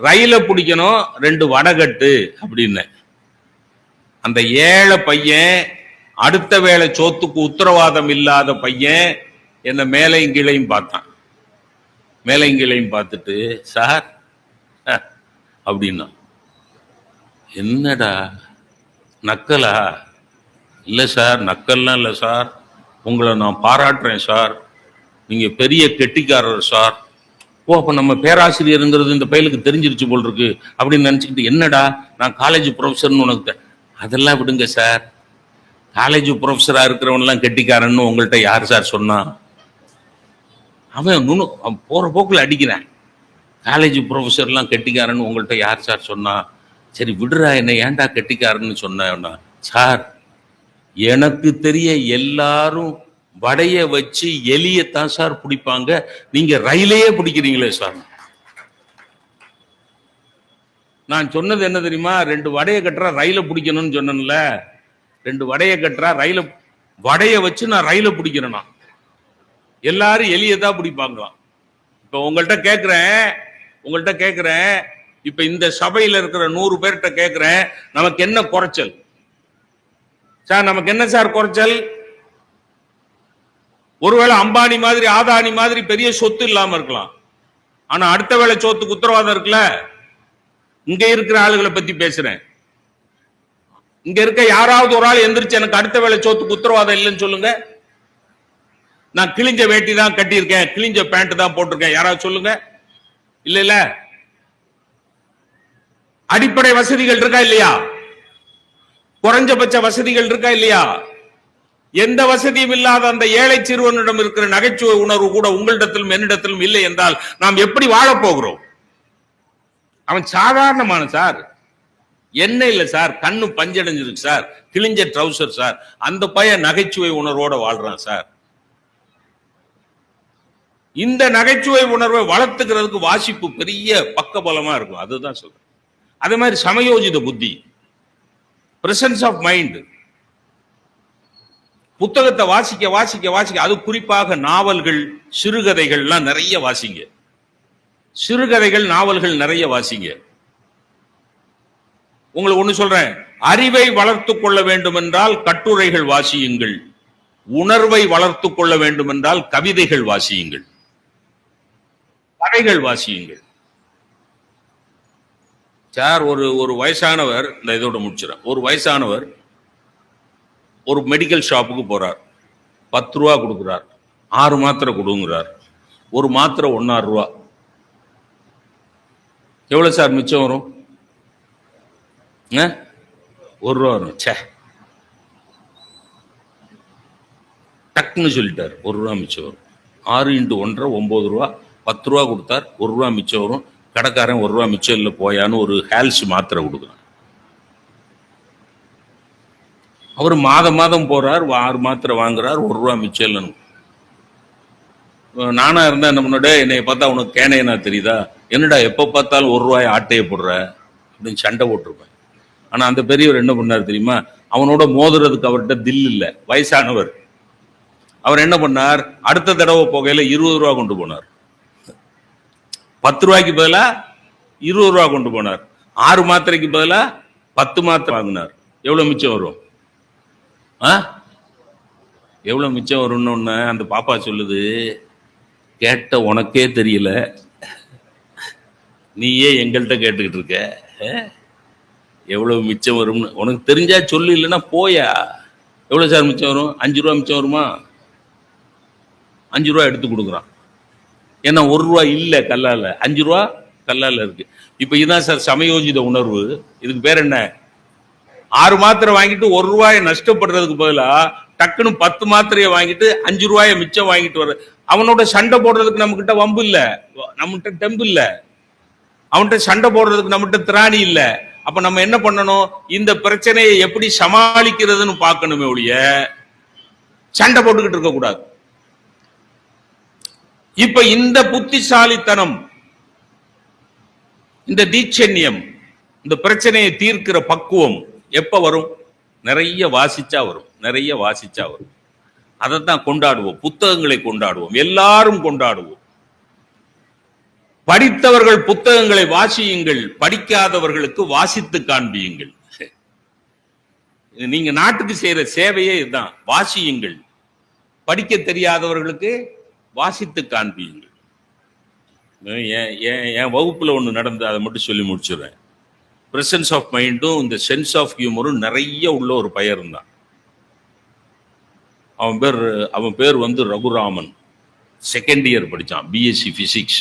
ரயில பிடிக்கணும் 2 வடை கட்டு அப்படின்னு. அந்த ஏழை பையன், அடுத்த வேளை சோத்துக்கு உத்தரவாதம் இல்லாத பையன், என்ன மேலையும் கீழையும் பார்த்தான். மேலையும் கீழையும் பார்த்துட்டு, சார் அப்படின்னா, என்னடா நக்கலா? இல்லை சார், நக்கல்லாம் இல்லை சார், உங்களை நான் பாராட்டுறேன் சார், நீங்க பெரிய கெட்டிக்காரர் சார். ஓ, அப்ப நம்ம பேராசிரியருங்கிறது இந்த பையலுக்கு தெரிஞ்சிருச்சு போல் இருக்கு அப்படின்னு நினைச்சுக்கிட்டு, என்னடா நான் காலேஜ் ப்ரொஃபஸர்னு உனக்கு? அதெல்லாம் விடுங்க சார், காலேஜ் ப்ரொஃபஸரா இருக்கிறவன்லாம் கெட்டிக்காரன்னு உங்கள்கிட்ட யார் சார் சொன்னா? அவன் போற போக்குல அடிக்கிறான். காலேஜ் ப்ரொஃபஸர்லாம் கெட்டிக்காரன்னு உங்கள்கிட்ட யார் சார் சொன்னா? சரி விடுறா, என்ன ஏன்டா கெட்டிக்காரன்னு சொன்னா? சார், எனக்கு தெரிய எல்லாரும் வடைய வச்சு எலியத்தான் சார் பிடிப்பாங்க, நீங்க ரயிலையே பிடிக்கிறீங்களே சார். நான் சொன்னது என்ன தெரியுமா? 2 வடையை கட்டுறா ரயில பிடிக்கணும்னு சொன்னேன்ல. 2 வடையை கட்டுறா ரயில, வடைய வச்சு நான் ரயில பிடிக்கிறேன்னா எல்லாரும் எலியதான் பிடிப்பாங்களாம். இப்ப உங்கள்கிட்ட கேட்கிறேன், இப்ப இந்த சபையில இருக்கிற 100 பேர்கிட்ட கேட்கிறேன், நமக்கு என்ன குறைச்சல் சார்? நமக்கு என்ன சார் குறைச்சல்? ஒருவேளை அம்பானி மாதிரி, ஆதானி மாதிரி பெரிய சொத்து இல்லாம இருக்கலாம், ஆனா அடுத்த வேளை சொத்துக்கு உத்தரவாதம் இருக்குல்ல. இங்க இருக்கிற ஆளுகளை பத்தி பேசுறேன். இங்க இருக்க யாராவது ஒரு ஆள் எந்திரிச்சு எனக்கு அடுத்த வேளை சொத்துக்கு உத்தரவாதம் இல்லைன்னு சொல்லுங்க. நான் கிழிஞ்ச வேட்டி தான் கட்டியிருக்கேன், கிழிஞ்ச பேண்ட் தான் போட்டிருக்கேன், யாராவது சொல்லுங்க. இல்ல, அடிப்படை வசதிகள் இருக்கா இல்லையா? குறைஞ்சபட்ச வசதிகள் இருக்கா இல்லையா? எந்த வசதியும் இல்லாத அந்த ஏழை சிறுவனிடம் இருக்கிற நகைச்சுவை உணர்வு கூட உங்களிடத்திலும் என்னிடத்திலும் இல்லை என்றால் நாம் எப்படி வாழப் போகிறோம்? அவன் சாதாரணமான சார், என்ன இல்லை சார், கண்ணு பஞ்சடைஞ்சிருக்கு சார், கிழிஞ்ச ட்ரௌசர் சார், அந்த பையன் நகைச்சுவை உணர்வோட வாழ்றான் சார். இந்த நகைச்சுவை உணர்வை வளர்த்துக்கிறதுக்கு வாசிப்பு பெரிய பக்கபலமா இருக்கும். அதுதான் சொல்றேன். அதே மாதிரி சமயோஜித புத்தி, பிரசன்ஸ் ஆஃப் மைண்ட். புத்தகத்தை வாசிக்க வாசிக்க வாசிக்க, அது குறிப்பாக நாவல்கள், சிறுகதைகள்லாம் நிறைய வாசிங்க. சிறுகதைகள், நாவல்கள் நிறைய வாசிங்க. உங்களுக்கு ஒண்ணு சொல்றேன், அறிவை வளர்த்துக் கொள்ள வேண்டும் என்றால் கட்டுரைகள் வாசியுங்கள், உணர்வை வளர்த்துக் கொள்ள வேண்டும் என்றால் கவிதைகள் வாசியுங்கள், கதைகள் வாசியுங்கள். சார், ஒரு வயசானவர், இந்த இதோட முடிச்சிடறேன். ஒரு வயசானவர் ஒரு மெடிக்கல் ஷாப்புக்கு போறார், 10 ரூபா கொடுக்குறார், 6 மாத்திரை கொடுங்கிறார். ஒரு மாத்திரை 1.5 ரூபா. எவ்வளவு சார் மிச்சம் வரும்? 1 ரூபா வரும். சே, டக்குன்னு சொல்லிட்டார், 1 ரூபா மிச்சம் வரும். 6 × 1 9 ரூபா, 10 ரூபா கொடுத்தார், 1 ரூபா மிச்சம் வரும். கடைக்காரன் 1 ரூபா மிச்சம் இல்லை போயான்னு ஒரு ஹேல்ஸ் மாத்திரை கொடுக்குறான். அவர் மாதம் மாதம் போறார், 6 மாத்திரை வாங்குறார், 1 ரூபா மிச்சம் இல்லைன்னு. நானா இருந்தா என்ன பண்ணோட, என்னை பார்த்தா உனக்கு கேனையனா தெரியுதா, என்னடா எப்போ பார்த்தாலும் 1 ரூபாய் ஆட்டையை போடுற அப்படின்னு சண்டை போட்டிருப்பேன். ஆனா அந்த பெரியவர் என்ன பண்ணார் தெரியுமா, அவனோட மோதுறதுக்கு அவர்கிட்ட தில் இல்லை, வயசானவர். அவர் என்ன பண்ணார், அடுத்த தடவை போகையில 20 ரூபா கொண்டு போனார். 10 ரூபாய்க்கு பதிலா 20 ரூபா கொண்டு போனார். 6 மாத்திரைக்கு பதிலா 10 மாத்திரை வாங்கினார். எவ்வளவு மிச்சம் வரும்? எவ்வளவு மிச்சம் வரும்னு அந்த பாப்பா சொல்லுது, கேட்ட உனக்கே தெரியல, நீயே எங்கள்கிட்ட கேட்டுக்கிட்டு இருக்க, எவ்வளவு மிச்சம் வரும்னு உனக்கு தெரிஞ்சா சொல்லு, இல்லைன்னா போயா. எவ்வளவு சார் மிச்சம் வரும்? 5 ரூபா மிச்சம் வருமா? 5 ரூபா எடுத்து கொடுக்குறான். ஏன்னா 1 ரூபா இல்லை கல்லால, 5 ரூபா கல்லால இருக்கு. இப்ப இதுதான் சார் சமயோஜித உணர்வு. இதுக்கு பேர் என்ன? 6 மாத்திரை வாங்கிட்டு 1 ரூபாயை நஷ்டப்படுறதுக்கு பதிலா டக்குன்னு 10 மாத்திரையை வாங்கிட்டு 5 ரூபாயை மிச்சம் வாங்கிட்டு வர. அவனோட சண்டை போடுறதுக்கு நம்ம கிட்ட வம்பு இல்ல, நம்மகிட்ட டெம்பு இல்ல, அவன்கிட்ட சண்டை போடுறதுக்கு நம்மகிட்ட திராணி இல்ல. அப்ப நம்ம என்ன பண்ணணும், இந்த பிரச்சனையை எப்படி சமாளிக்கிறதுன்னு பார்க்கணுமே ஒழிய சண்டை போட்டுக்கிட்டு இருக்க கூடாது. இப்ப இந்த புத்திசாலித்தனம், இந்த தீட்சண்யம், இந்த பிரச்சனையை தீர்க்கிற பக்குவம் எப்ப வரும்? நிறைய வாசிச்சா வரும், நிறைய வாசிச்சா வரும். அதைத்தான் கொண்டாடுவோம், புத்தகங்களை கொண்டாடுவோம், எல்லாரும் கொண்டாடுவோம். படித்தவர்கள் புத்தகங்களை வாசியுங்கள், படிக்காதவர்களுக்கு வாசித்து காண்பியுங்கள். நீங்க நாட்டுக்கு செய்யற சேவையே இதுதான், வாசியுங்கள். படிக்க தெரியாதவர்களுக்கு வாசித்து காண்பியுங்கள். என் வகுப்புல ஒண்ணு நடந்து, அதை மட்டும் சொல்லி முடிச்சுடுறேன். பிரசன்ஸ் ஆஃப் மைண்டும் இந்த சென்ஸ் ஆஃப் ஹியூமரும் நிறைய உள்ள ஒரு பையன் இருந்தான். அவன் பேர் வந்து ரகுராமன். செகண்ட் இயர் படிச்சான், பிஎஸ்சி பிசிக்ஸ்.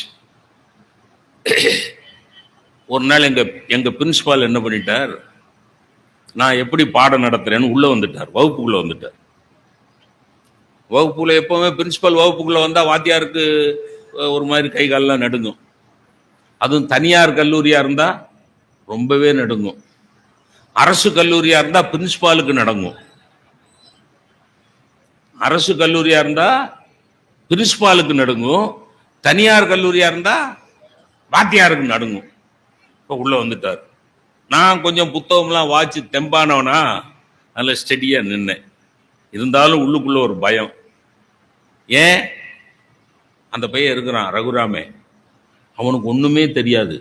ஒரு நாள் எங்க பிரின்சிபால் என்ன பண்ணிட்டார், நான் எப்படி பாடம் நடத்துறேன்னு உள்ள வந்துட்டார், வகுப்புக்குள்ள வந்துட்டார். வகுப்புல எப்பவுமே பிரின்சிபல் வகுப்புக்குள்ள வந்தா வாத்தியாருக்கு ஒரு மாதிரி கை காலெல்லாம் நடுங்கும். அதுவும் தனியார் கல்லூரியா இருந்தா ரொம்பவே நடுங்கும். அரசு கல்லூரியா இருந்தா பிரின்சிபாலுக்கு நடங்கும். அரசு கல்லூரியா இருந்தா பிரின்சிபாலுக்கு நடுங்கும், தனியார் கல்லூரியா இருந்தா வாத்தியாருக்கு நடுங்கும். இப்போ உள்ள வந்துட்டார். நான் கொஞ்சம் புத்தகம்லாம் வாட்சி தெம்பானவனா, நல்ல ஸ்டெடியா நின்னேன். இருந்தாலும் உள்ளுக்குள்ள ஒரு பயம். ஏன்? அந்த பையன் இருக்கிறான் ரகுராமே, அவனுக்கு ஒண்ணுமே தெரியாது,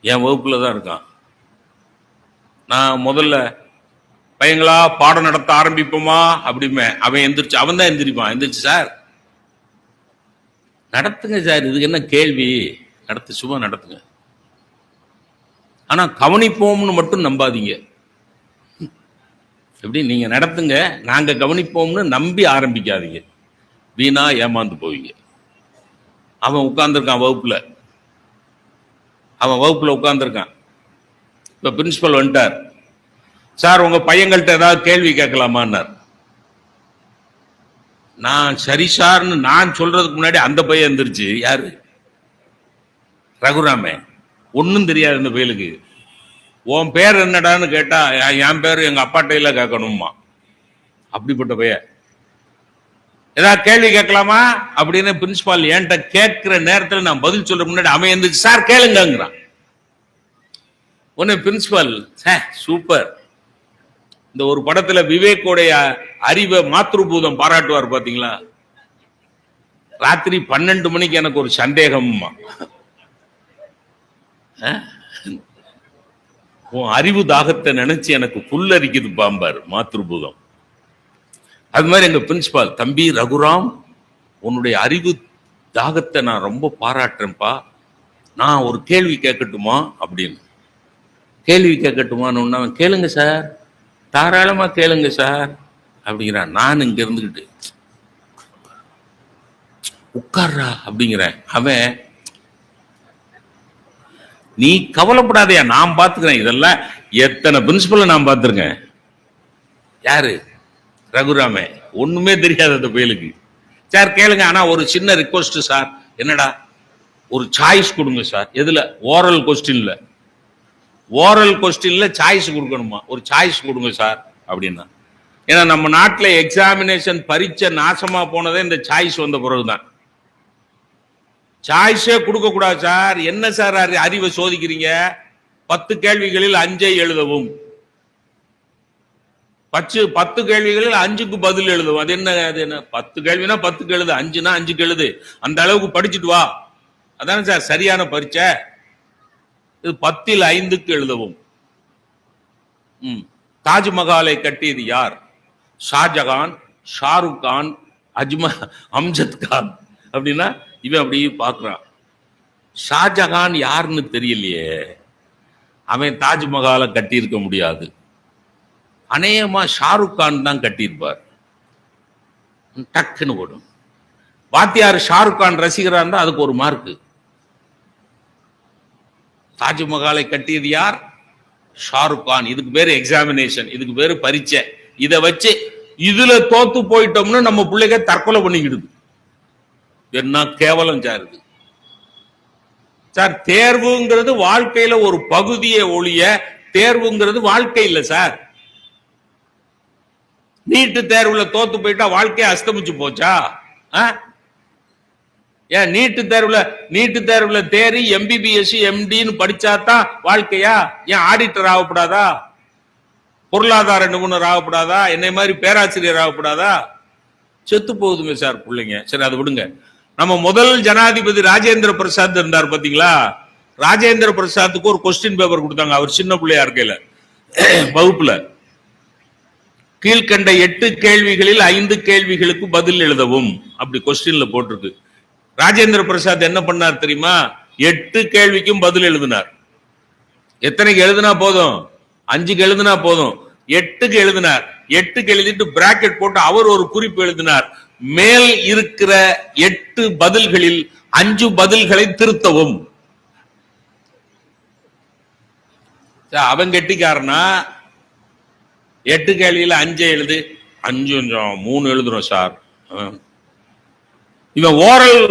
என் வகுப்புல தான் இருக்கான். நான் முதல்ல பையங்களா பாடம் நடத்த ஆரம்பிப்போமா அப்படிமே, அவன் எந்திரிச்சு, அவன் தான் எந்திரிப்பான். எந்திரிச்சு, சார் நடத்துங்க சார், இதுக்கு என்ன கேள்வி, நடத்து, சும்மா நடத்துங்க, ஆனா கவனிப்போம்னு மட்டும் நம்பாதீங்க. எப்படி? நீங்க நடத்துங்க, நாங்க கவனிப்போம்னு நம்பி ஆரம்பிக்காதீங்க, வீணா ஏமாந்து போவீங்க. அவன் உட்கார்ந்துருக்கான் வகுப்புல, உட்கார்ந்துருக்கான். இப்ப பிரின்சிபல் வந்துட்டார். சார் உங்க பையன்கள்ட்ட ஏதாவது கேள்வி கேட்கலாமான்னார். நான் சரி சார்னு நான் சொல்றதுக்கு முன்னாடி அந்த பையன் எந்திரிச்சு, யாரு? ரகுராமே. ஒன்னும் தெரியாது இந்த பையலுக்கு. உன் பேர் என்னடான்னு கேட்டா, என் பேர் எங்க அப்பாட்டையில கேட்கணுமா. அப்படிப்பட்ட பையன். ஏதாவது கேள்வி கேட்கலாமா அப்படின்னு பிரின்சிபால் என்கிட்ட கேட்கிற நேரத்தில் நான் பதில் சொல்ற முன்னாடி அவன் எந்திரிச்சு, சார் கேளுங்கிறான். உடனே பிரின்சிபால், சூப்பர். இந்த ஒரு படத்துல விவேக்கோடைய அறிவை மாத்ருபூதம் பாராட்டுவார் பாத்தீங்களா, ராத்திரி 12 மணிக்கு எனக்கு ஒரு சந்தேகம்மா, உன் அறிவு தாகத்தை நினைச்சு எனக்கு புல்லரிக்குது பாம்பார் மாத்ருபூதம். அது மாதிரி எங்க பிரின்சிபால், தம்பி ரகுராம், உன்னுடைய அறிவு தாகத்தை நான் ரொம்ப பாராட்டுறேன்ப்பா, நான் ஒரு கேள்வி கேட்கட்டுமா அப்படின்னு. கேள்வி கேட்கட்டுமான்னு, கேளுங்க சார், தாராளமா கேளுங்க சார் அப்படிங்கிறான். நான் இங்க இருந்துகிட்டு உட்கார்றா அப்படிங்கிறேன். அவன், நீ கவலைப்படாதையா, நான் பார்த்துக்கிறேன், இதெல்லாம் எத்தனை பிரின்சிபல் நான் பார்த்துருக்கேன். யாரு? ரகுராமே. ஒண்ணுமே தெரியாது அந்த புயலுக்கு. சார் கேளுங்க, ஆனா ஒரு சின்ன ரிக்வஸ்ட் சார். என்னடா? ஒரு சாய்ஸ் கொடுங்க சார். எதுல? ஓரல் கொஸ்டின்ல. ஓரல் கொஸ்டின்ல சாய்ஸ் கொடுக்கணுமா? ஒரு சாய்ஸ் கொடுங்க சார் அப்படின்னா. ஏன்னா நம்ம நாட்டில் எக்ஸாமினேஷன் பரீட்சை நாசமா போனதே இந்த சாய்ஸ் வந்த பிறகுதான். சாய்ஸே கொடுக்க கூடாது சார். என்ன சார் அறிவை சோதிக்கிறீங்க? 10 கேள்விகளில் 5 எழுதவும். 10 கேள்விகளில் 5க்கு பதில் எழுதும். அது என்ன? 10 கேள்வினா 10க்கு எழுது, 5னா 5க்கு எழுது. அந்த அளவுக்கு படிச்சுட்டு வா. அதானே சார் சரியான பரீட்சை. இது 10ல் 5க்கு எழுதவும். தாஜ்மஹாலை கட்டியது யார்? ஷாஜகான், ஷாருக் கான், அம்ஜத் கான் அப்படின்னா இவன் அப்படியே பார்க்கிறான். ஷாஜகான் யாருன்னு தெரியலையே, அவன் தாஜ்மஹாலை கட்டியிருக்க முடியாது. அநேகமா ஷாருக் கான் தான் கட்டியிருப்பார். டக்குன்னு போடும். வாத்தியார் ஷாருக் கான் ரசிகரா இருந்தா அதுக்கு ஒரு மார்க்கு. தாஜ்மஹாலை கட்டியது யார்? ஷாருக் கான். இதுக்கு பேரு எக்ஸாமினேஷன், இதுக்கு பேரு பரீட்சை. இதை வச்சு இதுல தோத்து போயிட்டோம்னு நம்ம பிள்ளைங்க தற்கொலை பண்ணிக்கிடுது. என்ன கேவலம் சார் இது. சார் தேர்வுங்கிறது வாழ்க்கையில ஒரு பகுதியை ஒழிய தேர்வுங்கிறது வாழ்க்கை இல்லை சார். நீட்டு தேர்வுல தோத்து போயிட்டா வாழ்க்கையை அஸ்தமிச்சு போச்சா? ஏன் நீட்டு தேர்வுல தேறி எம்பிபிஎஸ் எம்டின்னு படிச்சாதான் வாழ்க்கையா? ஏன் ஆடிட்டர் ஆகப்படாதா? பொருளாதார நிபுணர் ஆகப்படாதா? என்னை மாதிரி பேராசிரியர் ஆகப்படாதா? செத்து போகுதுங்க சார் பிள்ளைங்க. சரி, அதை விடுங்க. நம்ம முதல் ஜனாதிபதி ராஜேந்திர பிரசாத் இருந்தார் பாத்தீங்களா? ராஜேந்திர பிரசாத்துக்கு ஒரு கொஸ்டின் பேப்பர் கொடுத்தாங்க. அவர் சின்ன பிள்ளையா இருக்கையில வகுப்புல கீழ்கண்ட 8 கேள்விகளில் 5 கேள்விகளுக்கு பதில் எழுதவும் அப்படி கொஸ்டின்ல போட்டிருக்கு. ராஜேந்திர பிரசாத் என்ன பண்ணார் தெரியுமா? 8 கேள்விக்கும் பதில் எழுதினார். எத்தனைக்கு எழுதினா போதும்? 5க்கு எழுதினா போதும். 8க்கு எழுதினார். 8க்கு எழுதிட்டு பிராக்கெட் போட்டு அவர் ஒரு குறிப்பு எழுதினார். மேல் இருக்கிற 8 பதில்களில் 5 பதில்களை திருத்தவும். அவன் கெட்டிக்காரனா? 8 கேள்வியில 5 எழுது, 5 3 எழுதுறோம் சார். இவன் ஓரல்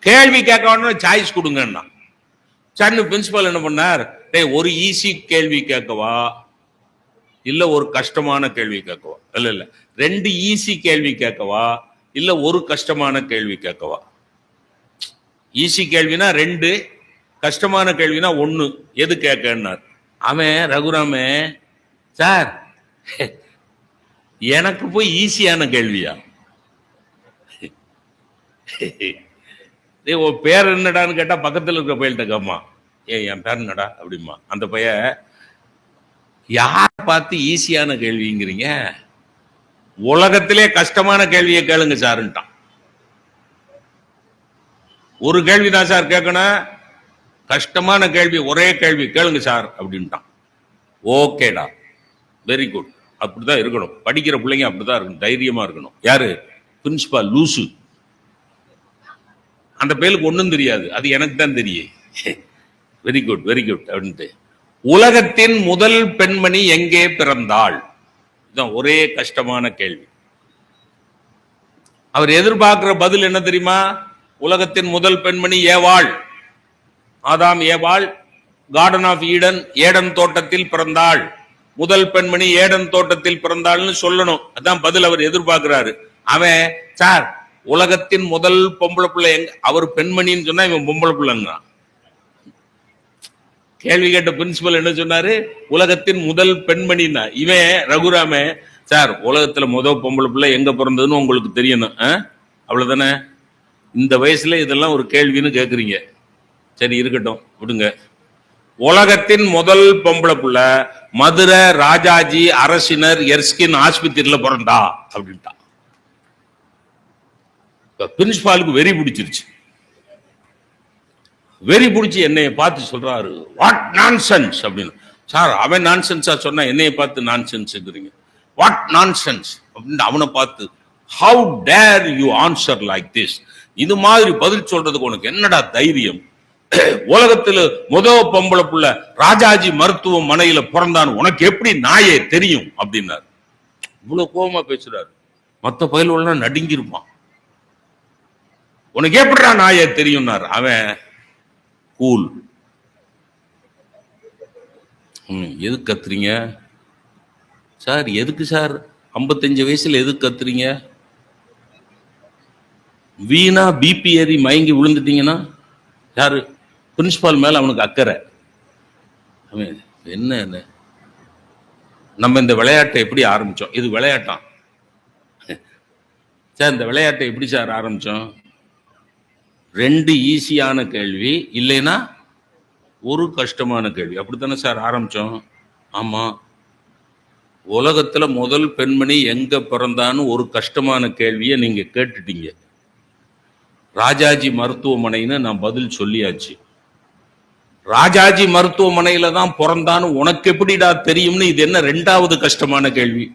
கேள்வி கேட்க சாய்ஸ் கொடுங்கன்னா சன்னு பிரின்சிபல் என்ன பண்ணார்? ஒரு ஈஸி கேள்வி கேட்கவா இல்ல ஒரு கஷ்டமான கேள்வி கேட்கவா? இல்ல 2 ஈஸி கேள்வி கேட்கவா இல்ல ஒரு கஷ்டமான கேள்வி கேட்கவா? ஈஸி கேள்வினா 2, கஷ்டமான கேள்வினா 1. எது கேட்கன்னார். அவன் ரகுராமே, சார் எனக்கு போய் ஈஸியான கேள்வியா? உன் பேர் என்னடான்னு கேட்டா பக்கத்தில் இருக்க பையல்கிட்ட கேம்மா, என் பேர் என்னடா அப்படிமா. அந்த பையன் யார பார்த்து ஈஸியான கேள்விங்கிறீங்க? உலகத்திலே கஷ்டமான கேள்வியை கேளுங்க சாருன்ட்டான். ஒரு கேள்விதான் சார் கேட்கணும், கஷ்டமான கேள்வி ஒரே கேள்வி கேளுங்க சார் அப்படின்ட்டான். ஓகேடா, வெரி குட். அப்படிதான் இருக்கணும். படிக்கிற பிள்ளைங்க அப்படிதான் இருக்கணும், தைரியமா இருக்கணும். யாரு? பிரின்சிபால் லூசு. அந்த பேருக்கு ஒன்றும் தெரியாது, அது எனக்கு தான் தெரியும். வெரி குட் வெரி குட் அப்படின்ட்டு. உலகத்தின் முதல் பெண்மணி எங்கே பிறந்தாள்? இதுதான் ஒரே கஷ்டமான கேள்வி. அவர் எதிர்பார்க்கிற பதில் என்ன தெரியுமா? உலகத்தின் முதல் பெண்மணி ஏவாள். ஆதாம் ஏவாள் கார்டன் ஆஃப் ஈடன், ஏடன் தோட்டத்தில் பிறந்தாள். முதல் பெண்மணி ஏடன் தோட்டத்தில் பிறந்தாள்னு சொல்லணும். அதான் பதில் அவர் எதிர்பார்க்கிறாரு. அவன் சார் உலகத்தின் முதல் பொம்பளை பிள்ளை எங்க? அவர் பெண்மணின்னு சொன்னா இவன் பொம்பளை பிள்ளைங்க. கேள்வி கேட்ட பிரின்சிபல் என்ன சொன்னாரு? உலகத்தின் முதல் பெண்மணின்னா. இவன் ரகுராம, சார் உலகத்துல முதல் பொம்பளை பிள்ளை எங்க பிறந்ததுன்னு உங்களுக்கு தெரியணும், அவ்வளவுதானே? இந்த வயசுல இதெல்லாம் ஒரு கேள்வின்னு கேக்குறீங்க. சரி இருக்கட்டும், விடுங்க. உலகத்தின் முதல் பொம்பளை பிள்ளை மதுரை ராஜாஜி அரசினர் எர்ஸ்கின் ஆஸ்பத்திரியில பிறந்தா அப்படின்ட்டா. பிரின்சிபாலுக்கு வெறி பிடிச்சிருச்சு. வெறி பிடிச்சி என்னைய பார்த்து சொல்றாரு, வாட் நான்சென்ஸ் அப்படின்னு. சார் அவன் நான்சென்ஸா சொன்னா என்னைய பார்த்து நான்சென்ஸ்ங்கிறீங்க? வாட் நான்சென்ஸ் அப்படின்னு அவனை பார்த்து, how dare you answer like this? இது மாதிரி பதில் சொல்றதுக்கு உனக்கு என்னடா தைரியம்? உலகத்துல முதல் பொம்பளை புள்ள ராஜாஜி மருத்துவமனையில பிறந்தான், உனக்கு எப்படி நாயே தெரியும் அப்படின்னாரு. இவ்வளவு கோபமா பேசுறாரு. மத்த பயிலெல்லாம் நடுங்கிருப்பான். உனக்கு எப்படிடா நாயே தெரியும்னாரு. அவன் கூல். எதுக்கு கத்துறீங்க சார்? எதுக்கு சார் 55 வயசுல எதுக்கு கத்துறீங்க? வீணா பிபி ஏறி மயங்கி விழுந்துட்டீங்கன்னா யாரு? பிரின்சிபால் மேல அவனுக்கு அக்கறை. என்ன நம்ம இந்த விளையாட்டை எப்படி ஆரம்பிச்சோம்? இது விளையாட்டாம் சார். இந்த விளையாட்டை எப்படி சார் ஆரம்பிச்சோம்? 2 ஈஸியான கேள்வி, இல்லைன்னா ஒரு கஷ்டமான கேள்வி, அப்படித்தானே சார் ஆரம்பிச்சோம்? ஆமா. உலகத்துல முதல் பெண்மணி எங்க பிறந்தான்னு ஒரு கஷ்டமான கேள்வியை நீங்க கேட்டுட்டீங்க. ராஜாஜி மருத்துவமனைன்னு நான் பதில் சொல்லியாச்சு. ராஜாஜி மருத்துவமனையில தான் பிறந்தான்னு உனக்கு எப்படிடா தெரியும்னு இது என்ன 2வது கஷ்டமான கேள்வி?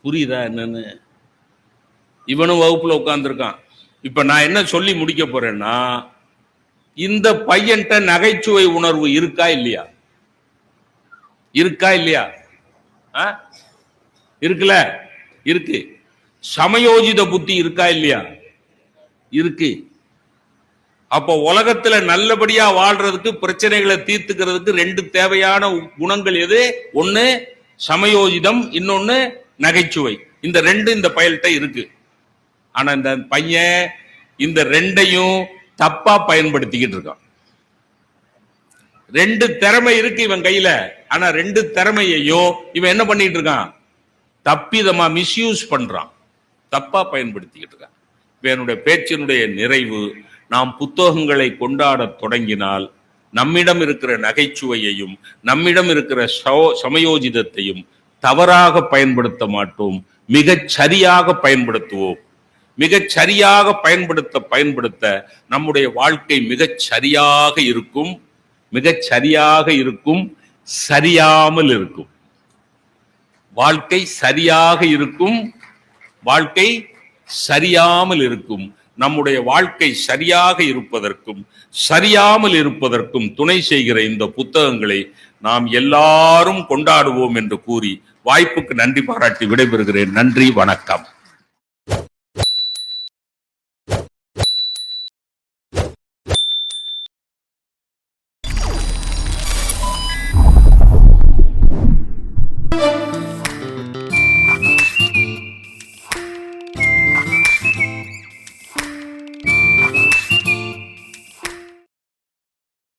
புரியுதா என்னன்னு? இவனும் வகுப்புல உட்கார்ந்துருக்கான். இப்ப நான் என்ன சொல்லி முடிக்க போறேன்னா, இந்த பையன்ட்ட நகைச்சுவை உணர்வு இருக்கா இல்லையா? இருக்கா இல்லையா? இருக்குல்ல? இருக்கு. சமயோஜித புத்தி இருக்கா இல்லையா? இருக்கு. அப்ப உலகத்துல நல்லபடியா வாழ்றதுக்கு, பிரச்சனைகளை தீர்த்துக்கிறதுக்கு 2 தேவையான குணங்கள் எது? ஒண்ணு சமயோஜிதம், இன்னொன்னு நகைச்சுவை. இந்த 2 இந்த பயல்கிட்ட இருக்கு. ஆனா இந்த பையன் இந்த 2ஐயும் தப்பா பயன்படுத்திக்கிட்டு இருக்கான். 2 திறமை இருக்கு இவன் கையில. ஆனா 2 திறமையையும் இவன் என்ன பண்ணிட்டு இருக்கான்? தப்பிதமா மிஸ்யூஸ் பண்றான், தப்பா பயன்படுத்திக்கிட்டு இருக்கான். இவனுடைய பேச்சினுடைய நிறைவு, நாம் புத்தகங்களை கொண்டாட தொடங்கினால் நம்மிடம் இருக்கிற நகைச்சுவையையும் நம்மிடம் இருக்கிற சமயோஜிதத்தையும் தவறாக பயன்படுத்த மாட்டோம், மிகச் சரியாக பயன்படுத்துவோம். மிகச் சரியாக பயன்படுத்த நம்முடைய வாழ்க்கை மிகச் சரியாக இருக்கும், மிகச் சரியாக இருக்கும், சரியாமல் இருக்கும். வாழ்க்கை சரியாக இருக்கும், வாழ்க்கை சரியாமல் இருக்கும். நம்முடைய வாழ்க்கை சரியாக இருப்பதற்கும் சரியாமல் இருப்பதற்கும் துணை செய்கிற இந்த புத்தகங்களை நாம் எல்லாரும் கொண்டாடுவோம் என்று கூறி வாய்ப்புக்கு நன்றி பாராட்டி விடைபெறுகிறேன். நன்றி, வணக்கம்.